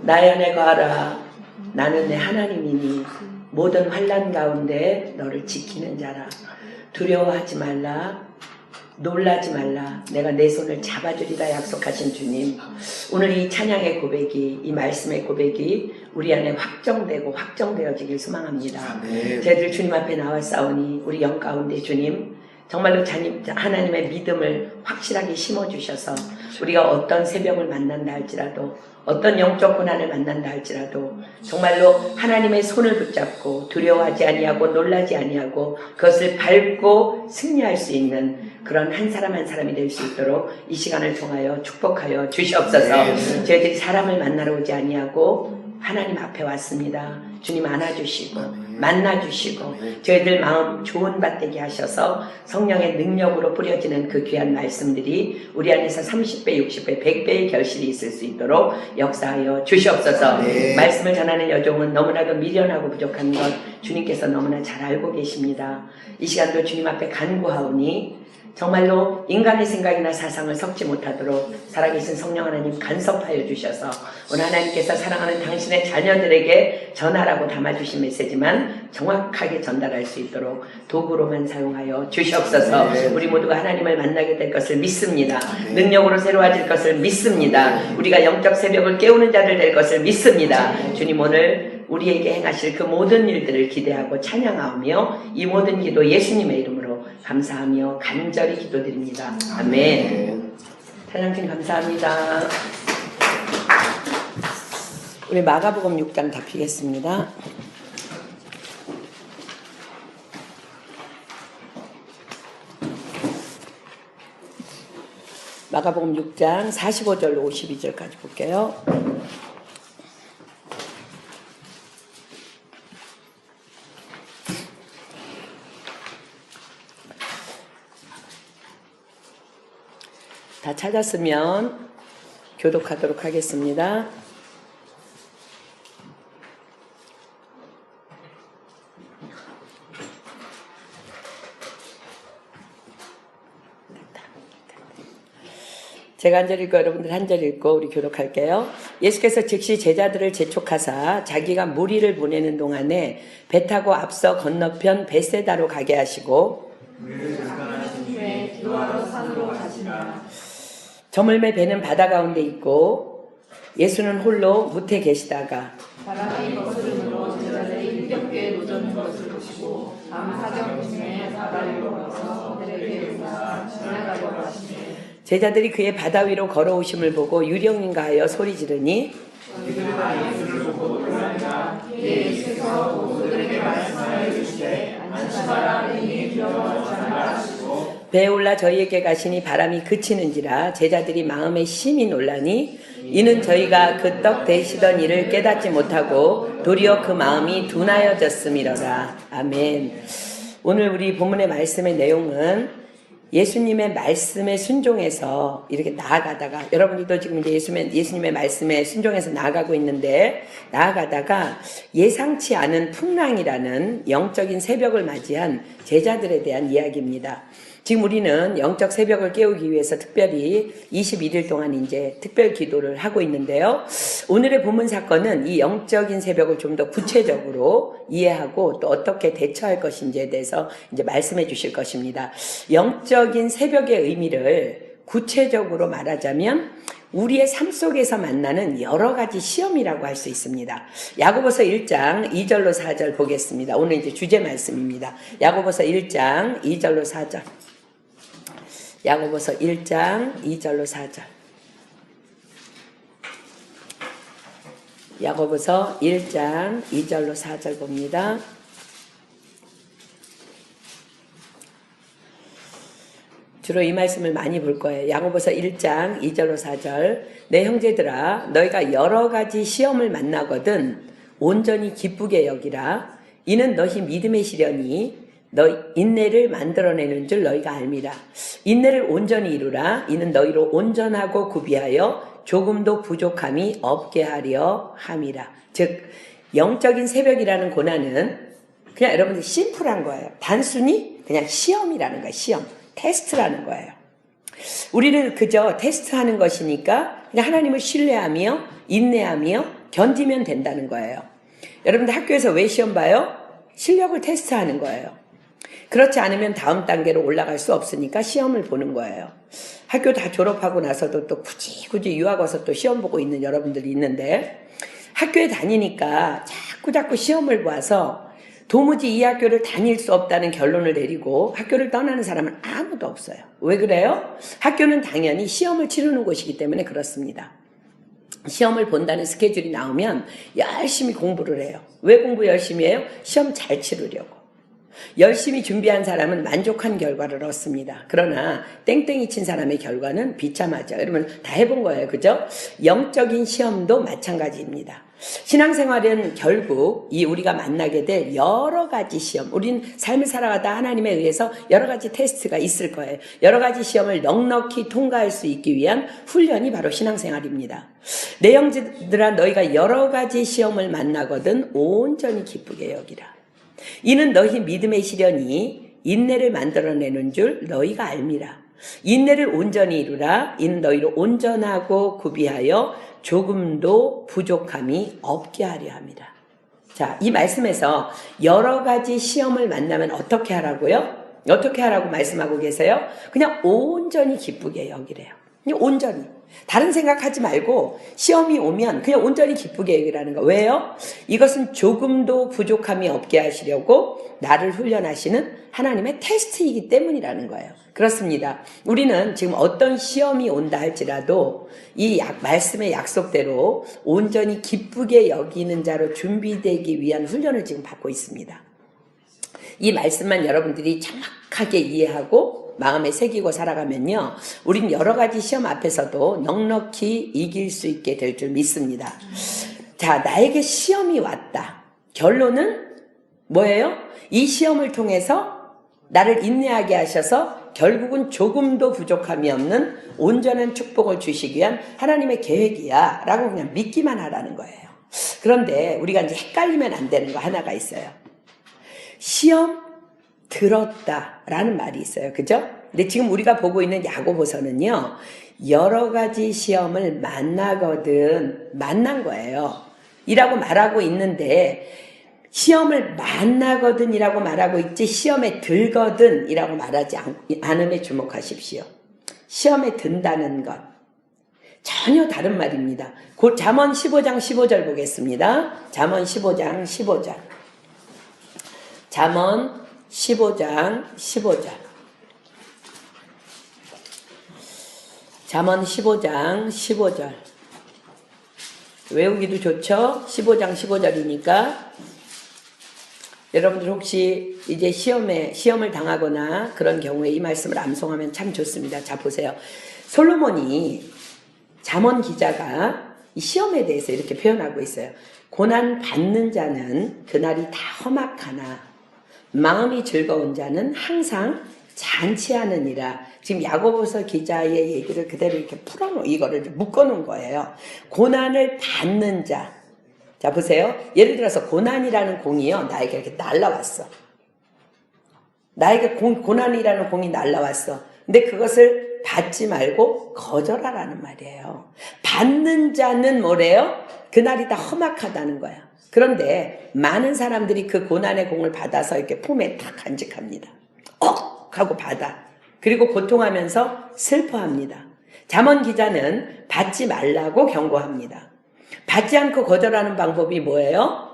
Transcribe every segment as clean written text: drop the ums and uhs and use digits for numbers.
나의 안에 거하라. 나는 내 하나님이니 모든 환난 가운데 너를 지키는 자라. 두려워하지 말라. 놀라지 말라. 내가 내 손을 잡아주리라 약속하신 주님, 오늘 이 찬양의 고백이, 이 말씀의 고백이 우리 안에 확정되고 확정되어지길 소망합니다. 저희들 주님 앞에 나와 싸우니 우리 영 가운데 주님 정말로 하나님의 믿음을 확실하게 심어주셔서 우리가 어떤 새벽을 만난다 할지라도, 어떤 영적 고난을 만난다 할지라도 정말로 하나님의 손을 붙잡고 두려워하지 아니하고 놀라지 아니하고 그것을 밟고 승리할 수 있는 그런 한 사람 한 사람이 될 수 있도록 이 시간을 통하여 축복하여 주시옵소서. 저희들이 사람을 만나러 오지 아니하고 하나님 앞에 왔습니다. 주님 안아주시고 만나주시고 저희들 마음 좋은 밭 되게 하셔서 성령의 능력으로 뿌려지는 그 귀한 말씀들이 우리 안에서 30배, 60배, 100배의 결실이 있을 수 있도록 역사하여 주시옵소서. 말씀을 전하는 여종은 너무나도 미련하고 부족한 것 주님께서 너무나 잘 알고 계십니다. 이 시간도 주님 앞에 간구하오니 정말로 인간의 생각이나 사상을 섞지 못하도록 살아계신 성령 하나님 간섭하여 주셔서 오늘 하나님께서 사랑하는 당신의 자녀들에게 전하라고 담아주신 메시지만 정확하게 전달할 수 있도록 도구로만 사용하여 주시옵소서. 우리 모두가 하나님을 만나게 될 것을 믿습니다. 능력으로 새로워질 것을 믿습니다. 우리가 영적 새벽을 깨우는 자들 될 것을 믿습니다. 주님 오늘 우리에게 행하실 그 모든 일들을 기대하고 찬양하며 이 모든 기도 예수님의 이름으로 감사하며 간절히 기도드립니다. 아멘. 찬양팀 감사합니다. 우리 마가복음 6장 다 피겠습니다. 마가복음 6장 45절로 52절까지 볼게요. 다 찾았으면 교독하도록 하겠습니다. 제가 한 절 읽고 여러분들 한 절 읽고 우리 교독할게요. 예수께서 즉시 제자들을 재촉하사 자기가 무리를 보내는 동안에 배 타고 앞서 건너편 베세다로 가게 하시고 기도하러 산으로 가시니라. 저물매 배는 바다 가운데 있고 예수는 홀로 무태 계시다가 바람이 거스름으로 제자들이 힘겹게 노젓는 것을 보시고 밤 사경쯤에 바다를 걸어서 그들에게 일어나 지나가려고 하시니 제자들이 그의 바다 위로 걸어오심을 보고 유령인가 하여 소리 지르니 예수를 보고 놀라니라. 예수께서 그들에게 말씀하여 주시되 안심하라. 능히 두려워하지 말라 하시고 배에 올라 저희에게 가시니 바람이 그치는지라. 제자들이 마음에 심히 놀라니 이는 저희가 그 떡 대시던 일을 깨닫지 못하고 도리어 그 마음이 둔하여졌음이로라. 아멘. 오늘 우리 본문의 말씀의 내용은 예수님의 말씀에 순종해서 이렇게 나아가다가, 여러분들도 지금 이제 예수님의 말씀에 순종해서 나아가고 있는데, 나아가다가 예상치 않은 풍랑이라는 영적인 새벽을 맞이한 제자들에 대한 이야기입니다. 지금 우리는 영적 새벽을 깨우기 위해서 특별히 21일 동안 이제 특별 기도를 하고 있는데요. 오늘의 본문 사건은 이 영적인 새벽을 좀 더 구체적으로 이해하고 또 어떻게 대처할 것인지에 대해서 이제 말씀해 주실 것입니다. 영적인 새벽의 의미를 구체적으로 말하자면 우리의 삶 속에서 만나는 여러 가지 시험이라고 할 수 있습니다. 야고보서 1장 2절로 4절 보겠습니다. 오늘 이제 주제 말씀입니다. 야고보서 1장 2절로 4절. 야고보서 1장 2절로 4절. 야고보서 1장 2절로 4절 봅니다. 주로 이 말씀을 많이 볼 거예요. 야고보서 1장 2절로 4절. 내 형제들아, 너희가 여러 가지 시험을 만나거든 온전히 기쁘게 여기라. 이는 너희 믿음의 시련이 너 인내를 만들어내는 줄 너희가 알미라. 인내를 온전히 이루라. 이는 너희로 온전하고 구비하여 조금도 부족함이 없게 하려 함이라. 즉 영적인 새벽이라는 고난은 그냥 여러분들 심플한 거예요. 단순히 그냥 시험이라는 거예요. 시험, 테스트라는 거예요. 우리는 그저 테스트하는 것이니까 그냥 하나님을 신뢰하며 인내하며 견디면 된다는 거예요. 여러분들 학교에서 왜 시험 봐요? 실력을 테스트하는 거예요. 그렇지 않으면 다음 단계로 올라갈 수 없으니까 시험을 보는 거예요. 학교 다 졸업하고 나서도 또 굳이 유학 와서 또 시험 보고 있는 여러분들이 있는데, 학교에 다니니까 자꾸 시험을 봐서 도무지 이 학교를 다닐 수 없다는 결론을 내리고 학교를 떠나는 사람은 아무도 없어요. 왜 그래요? 학교는 당연히 시험을 치르는 곳이기 때문에 그렇습니다. 시험을 본다는 스케줄이 나오면 열심히 공부를 해요. 왜 공부 열심히 해요? 시험 잘 치르려고. 열심히 준비한 사람은 만족한 결과를 얻습니다. 그러나 땡땡이 친 사람의 결과는 비참하죠. 여러분 다 해본 거예요. 그죠? 영적인 시험도 마찬가지입니다. 신앙생활은 결국 이 우리가 만나게 될 여러 가지 시험, 우린 삶을 살아가다 하나님에 의해서 여러 가지 테스트가 있을 거예요. 여러 가지 시험을 넉넉히 통과할 수 있기 위한 훈련이 바로 신앙생활입니다. 내 형제들아, 너희가 여러 가지 시험을 만나거든 온전히 기쁘게 여기라. 이는 너희 믿음의 시련이 인내를 만들어내는 줄 너희가 알미라. 인내를 온전히 이루라. 이는 너희를 온전하고 구비하여 조금도 부족함이 없게 하려 함이라. 자, 이 말씀에서 여러 가지 시험을 만나면 어떻게 하라고요? 어떻게 하라고 말씀하고 계세요? 그냥 온전히 기쁘게 여기래요. 그냥 온전히. 다른 생각하지 말고 시험이 오면 그냥 온전히 기쁘게 여기라는 거. 왜요? 이것은 조금도 부족함이 없게 하시려고 나를 훈련하시는 하나님의 테스트이기 때문이라는 거예요. 그렇습니다. 우리는 지금 어떤 시험이 온다 할지라도 이 말씀의 약속대로 온전히 기쁘게 여기는 자로 준비되기 위한 훈련을 지금 받고 있습니다. 이 말씀만 여러분들이 정확하게 이해하고 마음에 새기고 살아가면요, 우린 여러 가지 시험 앞에서도 넉넉히 이길 수 있게 될 줄 믿습니다. 자, 나에게 시험이 왔다. 결론은 뭐예요? 이 시험을 통해서 나를 인내하게 하셔서 결국은 조금도 부족함이 없는 온전한 축복을 주시기 위한 하나님의 계획이야 라고 그냥 믿기만 하라는 거예요. 그런데 우리가 이제 헷갈리면 안 되는 거 하나가 있어요. 시험 들었다라는 말이 있어요. 그죠? 근데 지금 우리가 보고 있는 야고보서는요, 여러 가지 시험을 만난 거예요. 이라고 말하고 있는데, 시험을 만나거든 이라고 말하고 있지, 시험에 들거든 이라고 말하지 않음에 주목하십시오. 시험에 든다는 것. 전혀 다른 말입니다. 곧 잠언 15장 15절 보겠습니다. 잠언 15장 15절. 잠언 15장 15절. 잠언 15장 15절. 외우기도 좋죠? 15장 15절이니까. 여러분들 혹시 이제 시험을 당하거나 그런 경우에 이 말씀을 암송하면 참 좋습니다. 자, 보세요. 솔로몬이, 잠언 기자가 이 시험에 대해서 이렇게 표현하고 있어요. 고난 받는 자는 그날이 다 험악하나 마음이 즐거운 자는 항상 잔치하느니라. 지금 야고보서 기자의 얘기를 그대로 이렇게 이거를 묶어놓은 거예요. 고난을 받는 자. 자, 보세요. 예를 들어서 고난이라는 공이요, 나에게 이렇게 날라왔어. 나에게 고난이라는 공이 날라왔어. 근데 그것을 받지 말고 거절하라는 말이에요. 받는 자는 뭐래요? 그날이 다 험악하다는 거야. 그런데 많은 사람들이 그 고난의 공을 받아서 이렇게 품에 탁 간직합니다. 하고 받아. 그리고 고통하면서 슬퍼합니다. 잠언 기자는 받지 말라고 경고합니다. 받지 않고 거절하는 방법이 뭐예요?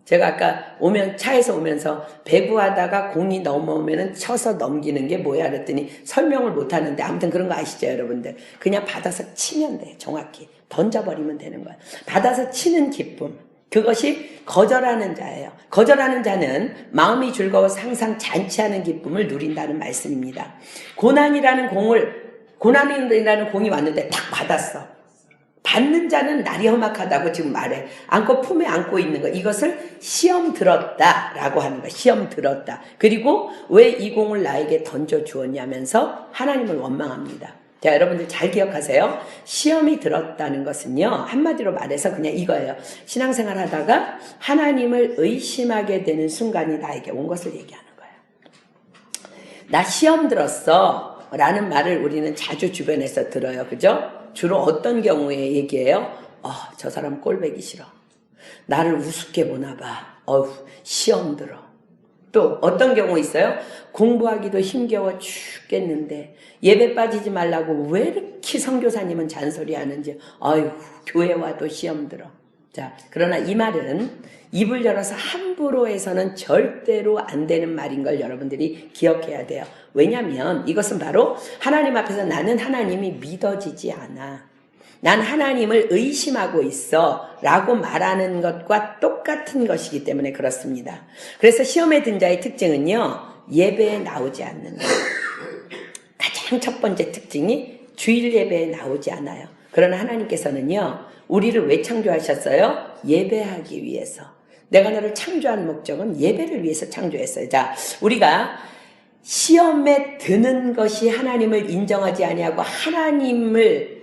제가 아까 차에서 오면서 배구하다가 공이 넘어오면은 쳐서 넘기는 게 뭐야 그랬더니 설명을 못 하는데, 아무튼 그런 거 아시죠, 여러분들? 그냥 받아서 치면 돼. 정확히 던져버리면 되는 거야. 받아서 치는 기쁨, 그것이 거절하는 자예요. 거절하는 자는 마음이 즐거워서 항상 잔치하는 기쁨을 누린다는 말씀입니다. 고난이라는 공이 왔는데 딱 받았어. 받는 자는 날이 험악하다고 지금 말해. 품에 안고 있는 거. 이것을 시험 들었다라고 하는 거야. 시험 들었다. 그리고 왜 이 공을 나에게 던져 주었냐면서 하나님을 원망합니다. 자, 여러분들 잘 기억하세요. 시험이 들었다는 것은요, 한마디로 말해서 그냥 이거예요. 신앙생활 하다가 하나님을 의심하게 되는 순간이 나에게 온 것을 얘기하는 거예요. 나 시험 들었어 라는 말을 우리는 자주 주변에서 들어요. 그죠? 주로 어떤 경우에 얘기해요? 저 사람 꼴보기 싫어. 나를 우습게 보나 봐. 시험 들어. 또 어떤 경우 있어요? 공부하기도 힘겨워 죽겠는데 예배 빠지지 말라고 왜 이렇게 선교사님은 잔소리하는지 교회 와도 시험 들어. 자, 그러나 이 말은 입을 열어서 함부로 해서는 절대로 안 되는 말인 걸 여러분들이 기억해야 돼요. 왜냐하면 이것은 바로 하나님 앞에서 나는 하나님이 믿어지지 않아. 난 하나님을 의심하고 있어 라고 말하는 것과 똑같은 것이기 때문에 그렇습니다. 그래서 시험에 든 자의 특징은요, 예배에 나오지 않는다. 가장 첫 번째 특징이 주일 예배에 나오지 않아요. 그러나 하나님께서는요, 우리를 왜 창조하셨어요? 예배하기 위해서. 내가 너를 창조한 목적은 예배를 위해서 창조했어요. 자, 우리가 시험에 드는 것이 하나님을 인정하지 아니하고 하나님을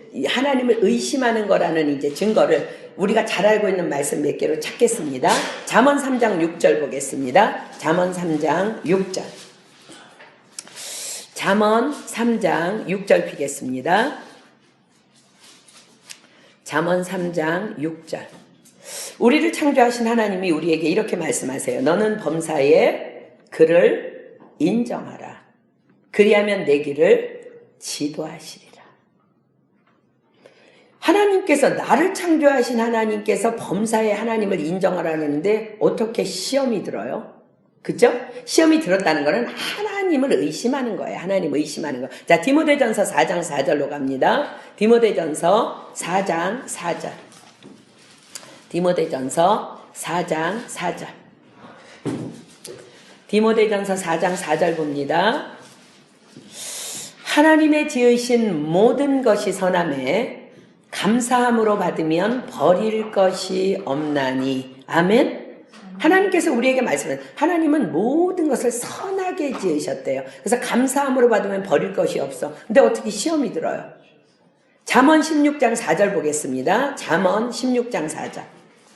의심하는 거라는 이제 증거를 우리가 잘 알고 있는 말씀 몇 개로 찾겠습니다. 잠언 3장 6절 보겠습니다. 잠언 3장 6절. 잠언 3장 6절 피겠습니다. 잠언 3장 6절. 우리를 창조하신 하나님이 우리에게 이렇게 말씀하세요. 너는 범사에 그를 인정하라. 그리하면 내 길을 지도하시리라. 하나님께서, 나를 창조하신 하나님께서 범사에 하나님을 인정하라는데 어떻게 시험이 들어요? 그죠? 시험이 들었다는 것은 하나님을 의심하는 거예요. 하나님을 의심하는 거. 자, 디모데전서 4장 4절로 갑니다. 디모데전서 4장 4절. 디모데전서 4장 4절. 디모데전서 4장 4절 봅니다. 하나님의 지으신 모든 것이 선함에 감사함으로 받으면 버릴 것이 없나니. 아멘. 하나님께서 우리에게 말씀하세요. 하나님은 모든 것을 선하게 지으셨대요. 그래서 감사함으로 받으면 버릴 것이 없어. 근데 어떻게 시험이 들어요? 잠언 16장 4절 보겠습니다. 잠언 16장 4절.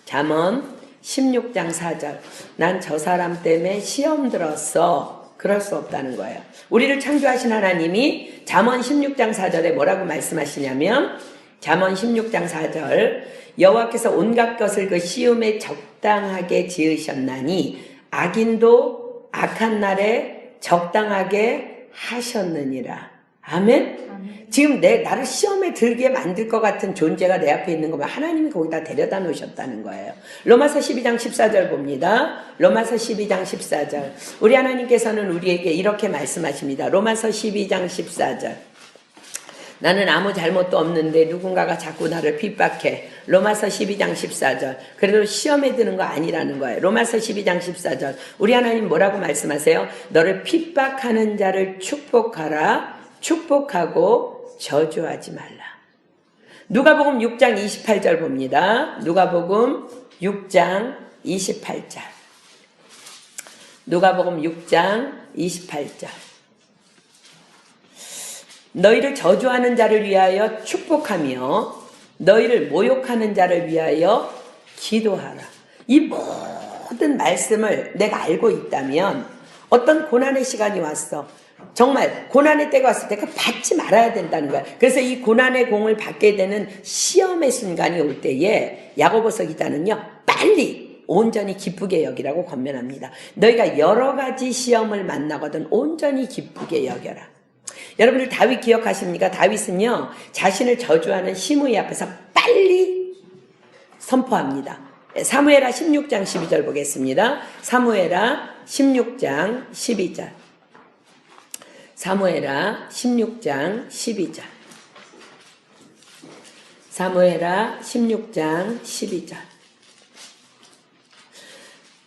잠언 16장 4절. 난 저 사람 때문에 시험 들었어. 그럴 수 없다는 거예요. 우리를 창조하신 하나님이 잠언 16장 4절에 뭐라고 말씀하시냐면, 잠언 16장 4절, 여호와께서 온갖 것을 그 시험에 적당하게 지으셨나니 악인도 악한 날에 적당하게 하셨느니라. 아멘? 지금 나를 시험에 들게 만들 것 같은 존재가 내 앞에 있는 거면 하나님이 거기다 데려다 놓으셨다는 거예요. 로마서 12장 14절 봅니다. 로마서 12장 14절. 우리 하나님께서는 우리에게 이렇게 말씀하십니다. 로마서 12장 14절. 나는 아무 잘못도 없는데 누군가가 자꾸 나를 핍박해. 로마서 12장 14절. 그래도 시험에 드는 거 아니라는 거예요. 로마서 12장 14절. 우리 하나님 뭐라고 말씀하세요? 너를 핍박하는 자를 축복하라. 축복하고 저주하지 말라. 누가복음 6장 28절 봅니다. 누가복음 6장 28절. 누가복음 6장 28절. 너희를 저주하는 자를 위하여 축복하며 너희를 모욕하는 자를 위하여 기도하라. 이 모든 말씀을 내가 알고 있다면 어떤 고난의 시간이 왔어. 정말 고난의 때가 왔을 때 그 받지 말아야 된다는 거야. 그래서 이 고난의 공을 받게 되는 시험의 순간이 올 때에 야고보서 기자는요, 빨리 온전히 기쁘게 여기라고 권면합니다. 너희가 여러 가지 시험을 만나거든 온전히 기쁘게 여겨라. 여러분들 다윗 기억하십니까? 다윗은요, 자신을 저주하는 시므이 앞에서 빨리 선포합니다. 사무엘하 16장 12절 보겠습니다. 사무엘하 16장 12절. 사무엘하 16장 12절. 사무엘하 16장 12절.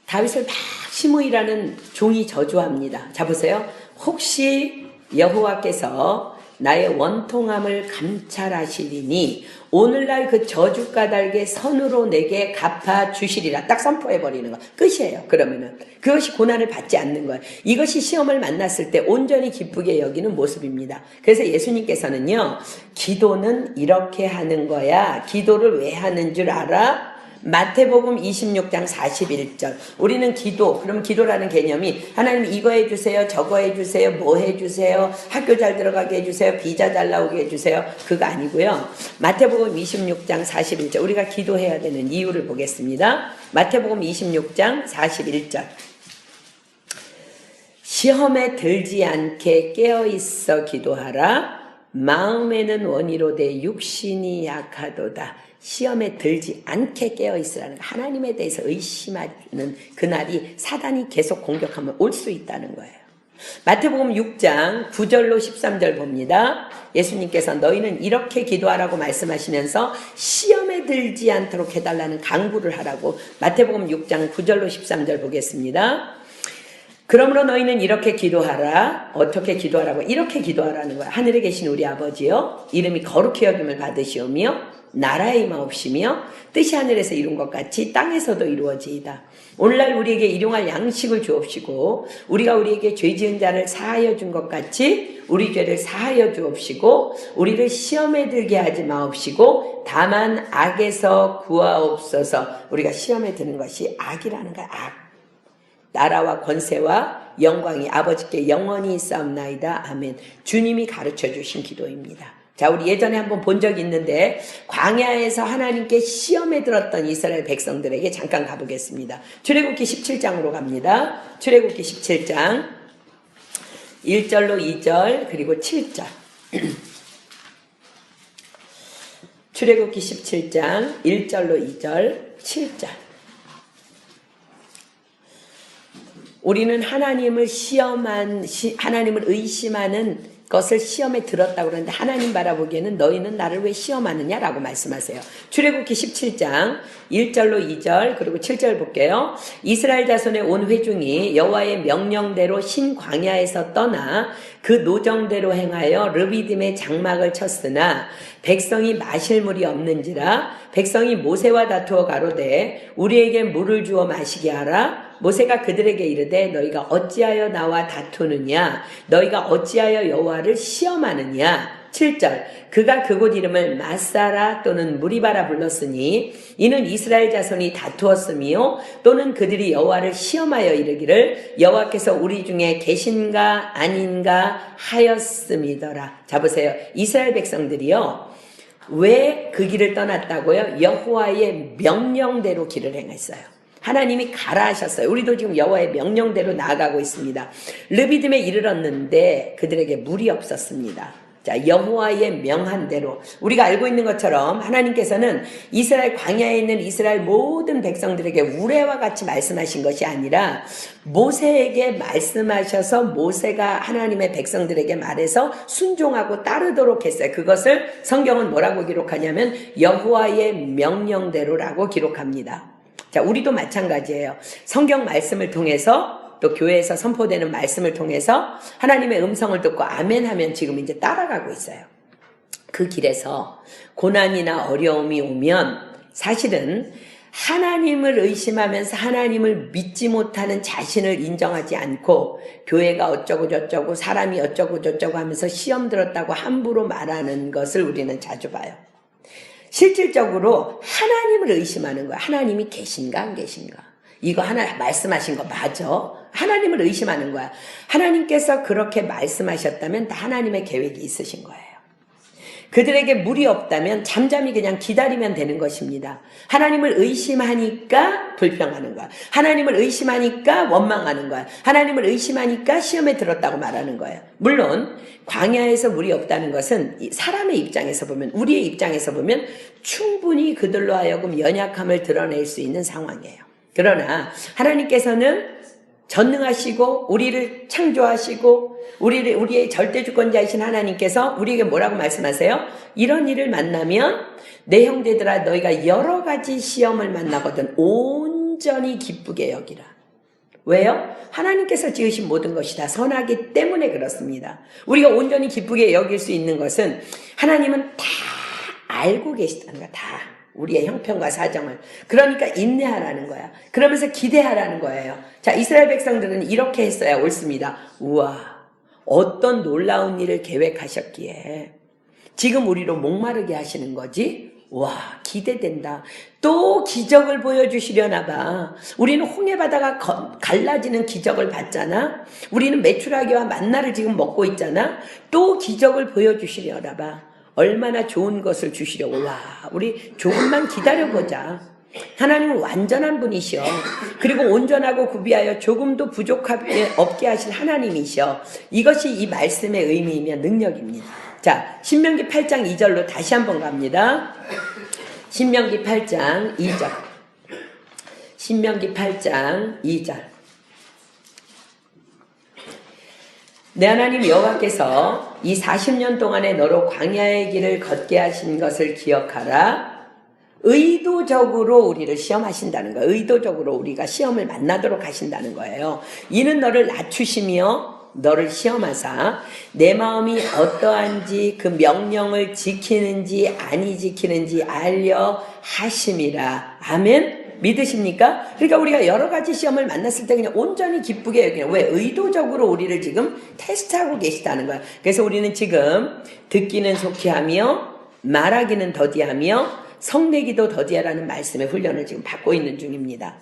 다윗을 막 시므이라는 종이 저주합니다. 자, 보세요. 혹시 여호와께서 나의 원통함을 감찰하시리니 오늘날 그 저주 까닭의 선으로 내게 갚아주시리라. 딱 선포해버리는 거. 끝이에요. 그러면은 그것이 고난을 받지 않는 거예요. 이것이 시험을 만났을 때 온전히 기쁘게 여기는 모습입니다. 그래서 예수님께서는요, 기도는 이렇게 하는 거야. 기도를 왜 하는 줄 알아? 마태복음 26장 41절. 우리는 기도, 그럼 기도라는 개념이 하나님 이거 해주세요, 저거 해주세요, 뭐 해주세요, 학교 잘 들어가게 해주세요, 비자 잘 나오게 해주세요. 그거 아니고요. 마태복음 26장 41절. 우리가 기도해야 되는 이유를 보겠습니다. 마태복음 26장 41절. 시험에 들지 않게 깨어있어 기도하라. 마음에는 원이로되 육신이 약하도다. 시험에 들지 않게 깨어있으라는 거. 하나님에 대해서 의심하는 그날이 사단이 계속 공격하면 올 수 있다는 거예요. 마태복음 6장 9절로 13절 봅니다. 예수님께서 너희는 이렇게 기도하라고 말씀하시면서 시험에 들지 않도록 해달라는 강구를 하라고 마태복음 6장 9절로 13절 보겠습니다. 그러므로 너희는 이렇게 기도하라. 어떻게 기도하라고? 이렇게 기도하라는 거야. 하늘에 계신 우리 아버지여, 이름이 거룩히 여김을 받으시오며 나라의 임하옵시며 뜻이 하늘에서 이룬 것 같이 땅에서도 이루어지이다. 오늘날 우리에게 일용할 양식을 주옵시고 우리가 우리에게 죄 지은 자를 사하여 준 것 같이 우리 죄를 사하여 주옵시고 우리를 시험에 들게 하지 마옵시고 다만 악에서 구하옵소서. 우리가 시험에 드는 것이 악이라는 거야. 악. 나라와 권세와 영광이 아버지께 영원히 있사옵나이다. 아멘. 주님이 가르쳐 주신 기도입니다. 자, 우리 예전에 한번 본 적이 있는데 광야에서 하나님께 시험에 들었던 이스라엘 백성들에게 잠깐 가보겠습니다. 출애굽기 17장으로 갑니다. 출애굽기 17장 1절로 2절 그리고 7절. 출애굽기 17장 1절로 2절 7절. 우리는 하나님을 하나님을 의심하는 것을 시험에 들었다고 그러는데 하나님 바라보기에는 너희는 나를 왜 시험하느냐라고 말씀하세요. 출애굽기 17장 1절로 2절 그리고 7절 볼게요. 이스라엘 자손의 온 회중이 여호와의 명령대로 신 광야에서 떠나 그 노정대로 행하여 르비딤의 장막을 쳤으나 백성이 마실 물이 없는지라 백성이 모세와 다투어 가로되 우리에게 물을 주어 마시게 하라. 모세가 그들에게 이르되 너희가 어찌하여 나와 다투느냐 너희가 어찌하여 여호와를 시험하느냐. 7절 그가 그곳 이름을 마사라 또는 무리바라 불렀으니 이는 이스라엘 자손이 다투었으며 또는 그들이 여호와를 시험하여 이르기를 여호와께서 우리 중에 계신가 아닌가 하였음이더라. 자 보세요. 이스라엘 백성들이요 왜 그 길을 떠났다고요? 여호와의 명령대로 길을 행했어요. 하나님이 가라 하셨어요. 우리도 지금 여호와의 명령대로 나아가고 있습니다. 르비딤에 이르렀는데 그들에게 물이 없었습니다. 자, 여호와의 명한대로 우리가 알고 있는 것처럼 하나님께서는 이스라엘 광야에 있는 이스라엘 모든 백성들에게 우레와 같이 말씀하신 것이 아니라 모세에게 말씀하셔서 모세가 하나님의 백성들에게 말해서 순종하고 따르도록 했어요. 그것을 성경은 뭐라고 기록하냐면 여호와의 명령대로라고 기록합니다. 자, 우리도 마찬가지예요. 성경 말씀을 통해서 또 교회에서 선포되는 말씀을 통해서 하나님의 음성을 듣고 아멘 하면 지금 이제 따라가고 있어요. 그 길에서 고난이나 어려움이 오면 사실은 하나님을 의심하면서 하나님을 믿지 못하는 자신을 인정하지 않고 교회가 어쩌고 저쩌고 사람이 어쩌고 저쩌고 하면서 시험 들었다고 함부로 말하는 것을 우리는 자주 봐요. 실질적으로 하나님을 의심하는 거야. 하나님이 계신가 안 계신가. 이거 하나 말씀하신 거 맞아? 하나님을 의심하는 거야. 하나님께서 그렇게 말씀하셨다면 다 하나님의 계획이 있으신 거예요. 그들에게 물이 없다면 잠잠히 그냥 기다리면 되는 것입니다. 하나님을 의심하니까 불평하는 거야. 하나님을 의심하니까 원망하는 거야. 하나님을 의심하니까 시험에 들었다고 말하는 거예요. 물론 광야에서 물이 없다는 것은 사람의 입장에서 보면 우리의 입장에서 보면 충분히 그들로 하여금 연약함을 드러낼 수 있는 상황이에요. 그러나 하나님께서는 전능하시고 우리를 창조하시고 우리의 절대주권자이신 하나님께서 우리에게 뭐라고 말씀하세요? 이런 일을 만나면 내 형제들아 너희가 여러 가지 시험을 만나거든 온전히 기쁘게 여기라. 왜요? 하나님께서 지으신 모든 것이 다 선하기 때문에 그렇습니다. 우리가 온전히 기쁘게 여길 수 있는 것은 하나님은 다 알고 계시다는 거야. 다. 우리의 형편과 사정을. 그러니까 인내하라는 거야. 그러면서 기대하라는 거예요. 자, 이스라엘 백성들은 이렇게 했어야 옳습니다. 우와, 어떤 놀라운 일을 계획하셨기에 지금 우리로 목마르게 하시는 거지? 와, 기대된다. 또 기적을 보여주시려나 봐. 우리는 홍해바다가 갈라지는 기적을 봤잖아. 우리는 메추라기와 만나를 지금 먹고 있잖아. 또 기적을 보여주시려나 봐. 얼마나 좋은 것을 주시려고. 와, 우리 조금만 기다려보자. 하나님은 완전한 분이시여. 그리고 온전하고 구비하여 조금도 부족함이 없게 하실 하나님이시여. 이것이 이 말씀의 의미이며 능력입니다. 자, 신명기 8장 2절로 다시 한번 갑니다. 신명기 8장 2절. 신명기 8장 2절. 내 하나님 여호와께서 이 40년 동안에 너로 광야의 길을 걷게 하신 것을 기억하라. 의도적으로 우리를 시험하신다는 거예요. 의도적으로 우리가 시험을 만나도록 하신다는 거예요. 이는 너를 낮추시며 너를 시험하사 내 마음이 어떠한지 그 명령을 지키는지 아니 지키는지 알려 하심이라. 아멘. 믿으십니까? 그러니까 우리가 여러 가지 시험을 만났을 때 그냥 온전히 기쁘게 여기는, 왜? 의도적으로 우리를 지금 테스트하고 계시다는 거야. 그래서 우리는 지금 듣기는 속히 하며 말하기는 더디하며 성내기도 더디하라는 말씀의 훈련을 지금 받고 있는 중입니다.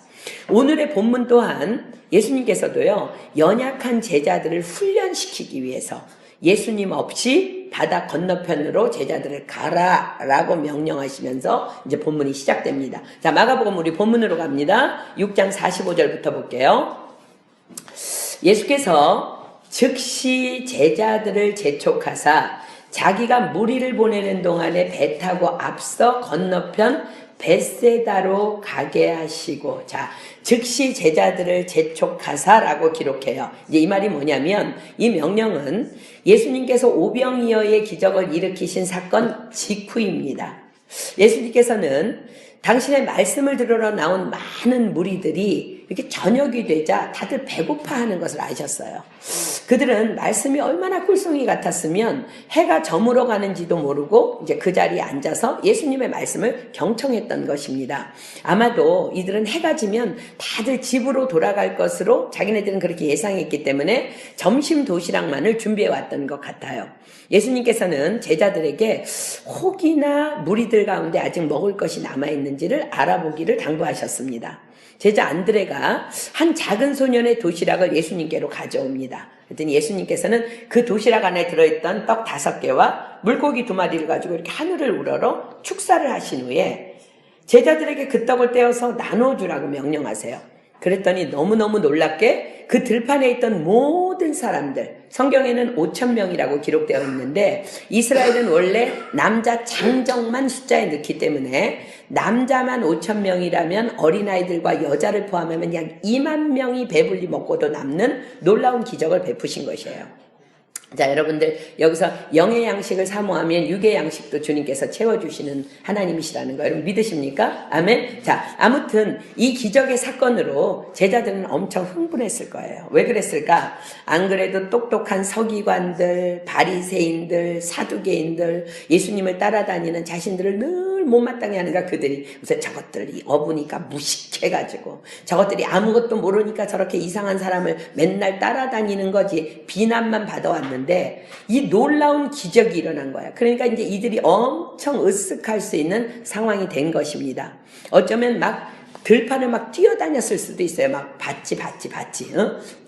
오늘의 본문 또한 예수님께서도요, 연약한 제자들을 훈련시키기 위해서 예수님 없이 바다 건너편으로 제자들을 가라라고 명령하시면서 이제 본문이 시작됩니다. 자, 마가복음 우리 본문으로 갑니다. 6장 45절부터 볼게요. 예수께서 즉시 제자들을 재촉하사 자기가 무리를 보내는 동안에 배 타고 앞서 건너편 벳세다로 가게 하시고, 자, 즉시 제자들을 재촉하사라고 기록해요. 이제 이 말이 뭐냐면, 이 명령은 예수님께서 오병이어의 기적을 일으키신 사건 직후입니다. 예수님께서는 당신의 말씀을 들으러 나온 많은 무리들이 이렇게 저녁이 되자 다들 배고파하는 것을 아셨어요. 그들은 말씀이 얼마나 꿀송이 같았으면 해가 저물어 가는지도 모르고 이제 그 자리에 앉아서 예수님의 말씀을 경청했던 것입니다. 아마도 이들은 해가 지면 다들 집으로 돌아갈 것으로 자기네들은 그렇게 예상했기 때문에 점심 도시락만을 준비해 왔던 것 같아요. 예수님께서는 제자들에게 혹이나 무리들 가운데 아직 먹을 것이 남아있는지를 알아보기를 당부하셨습니다. 제자 안드레가 한 작은 소년의 도시락을 예수님께로 가져옵니다. 그랬더니 예수님께서는 그 도시락 안에 들어있던 떡 5개와 물고기 2마리를 가지고 이렇게 하늘을 우러러 축사를 하신 후에 제자들에게 그 떡을 떼어서 나눠주라고 명령하세요. 그랬더니 너무너무 놀랍게 그 들판에 있던 모든 사람들, 성경에는 5,000명이라고 기록되어 있는데 이스라엘은 원래 남자 장정만 숫자에 넣기 때문에 남자만 5,000명이라면 어린아이들과 여자를 포함하면 약 2만 명이 배불리 먹고도 남는 놀라운 기적을 베푸신 것이에요. 자, 여러분들 여기서 영의 양식을 사모하면 육의 양식도 주님께서 채워주시는 하나님이시라는 거 여러분 믿으십니까? 아멘. 자, 아무튼 이 기적의 사건으로 제자들은 엄청 흥분했을 거예요. 왜 그랬을까? 안 그래도 똑똑한 서기관들, 바리새인들, 사두개인들, 예수님을 따라다니는 자신들을 늘 못마땅해 하는가 그들이 그래서 저것들이 어부니까 무식해가지고 저것들이 아무것도 모르니까 저렇게 이상한 사람을 맨날 따라다니는 거지 비난만 받아왔는데 이 놀라운 기적이 일어난 거야. 그러니까 이제 이들이 엄청 으쓱할 수 있는 상황이 된 것입니다. 어쩌면 막 들판을 막 뛰어다녔을 수도 있어요. 막 봤지.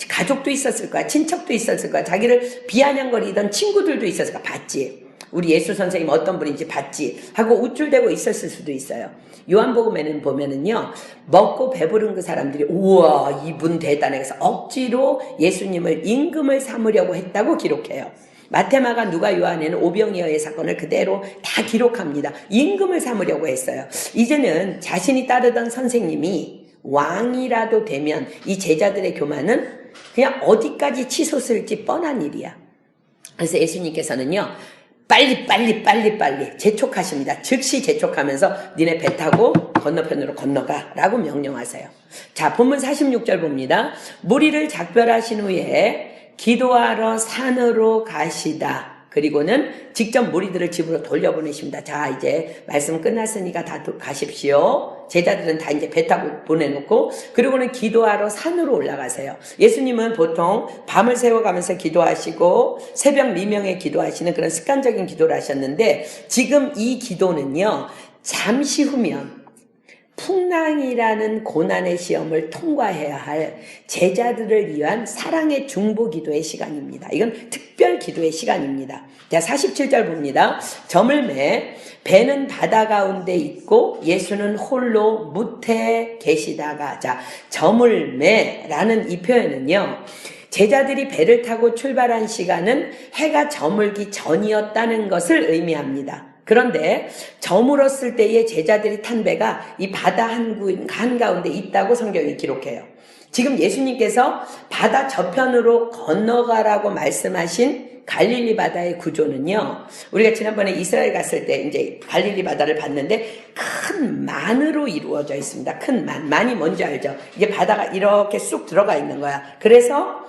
가족도 있었을 거야. 친척도 있었을 거야. 자기를 비아냥거리던 친구들도 있었을 거야. 봤지. 우리 예수 선생님 어떤 분인지 봤지 하고 우쭐대고 있었을 수도 있어요. 요한복음에는 보면은요, 먹고 배부른 그 사람들이 우와 이분 대단해 그래서 억지로 예수님을 임금을 삼으려고 했다고 기록해요. 마태마가 누가 요한에는 오병이어의 사건을 그대로 다 기록합니다. 임금을 삼으려고 했어요. 이제는 자신이 따르던 선생님이 왕이라도 되면 이 제자들의 교만은 그냥 어디까지 치솟을지 뻔한 일이야. 그래서 예수님께서는요, 빨리 재촉하십니다. 즉시 재촉하면서 니네 배 타고 건너편으로 건너가 라고 명령하세요. 자, 본문 46절 봅니다. 무리를 작별하신 후에 기도하러 산으로 가시다. 그리고는 직접 무리들을 집으로 돌려보내십니다. 자, 이제 말씀 끝났으니까 다 가십시오. 제자들은 다 이제 배 타고 보내놓고 그리고는 기도하러 산으로 올라가세요. 예수님은 보통 밤을 새워가면서 기도하시고 새벽 미명에 기도하시는 그런 습관적인 기도를 하셨는데 지금 이 기도는요, 잠시 후면 풍랑이라는 고난의 시험을 통과해야 할 제자들을 위한 사랑의 중보 기도의 시간입니다. 이건 특별 기도의 시간입니다. 자, 47절 봅니다. 저물매 배는 바다 가운데 있고 예수는 홀로 무태에 계시다가, 자, 저물매라는 이 표현은요, 제자들이 배를 타고 출발한 시간은 해가 저물기 전이었다는 것을 의미합니다. 그런데 저물었을 때의 제자들이 탄 배가 이 바다 한가운데 있다고 성경이 기록해요. 지금 예수님께서 바다 저편으로 건너가라고 말씀하신 갈릴리 바다의 구조는요, 우리가 지난번에 이스라엘 갔을 때 이제 갈릴리 바다를 봤는데 큰 만으로 이루어져 있습니다. 큰 만이 뭔지 알죠? 이게 바다가 이렇게 쑥 들어가 있는 거야. 그래서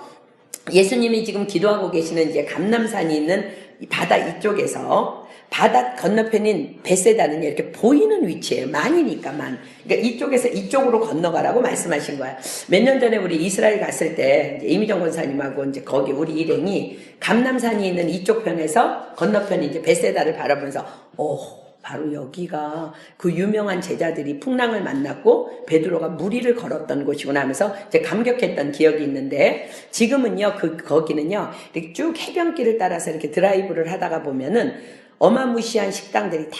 예수님이 지금 기도하고 계시는 이제 감람산이 있는 이 바다 이쪽에서 바다 건너편인 베세다는 이렇게 보이는 위치예요. 만이니까 만. 그러니까 이쪽에서 이쪽으로 건너가라고 말씀하신 거야. 몇 년 전에 우리 이스라엘 갔을 때 이미정 권사님하고 이제 거기 우리 일행이 감람산이 있는 이쪽 편에서 건너편 이제 베세다를 바라보면서 바로 여기가 그 유명한 제자들이 풍랑을 만났고 베드로가 무리를 걸었던 곳이구나 하면서 이제 감격했던 기억이 있는데, 지금은요 거기는요 이렇게 쭉 해변길을 따라서 이렇게 드라이브를 하다가 보면은 어마무시한 식당들이 다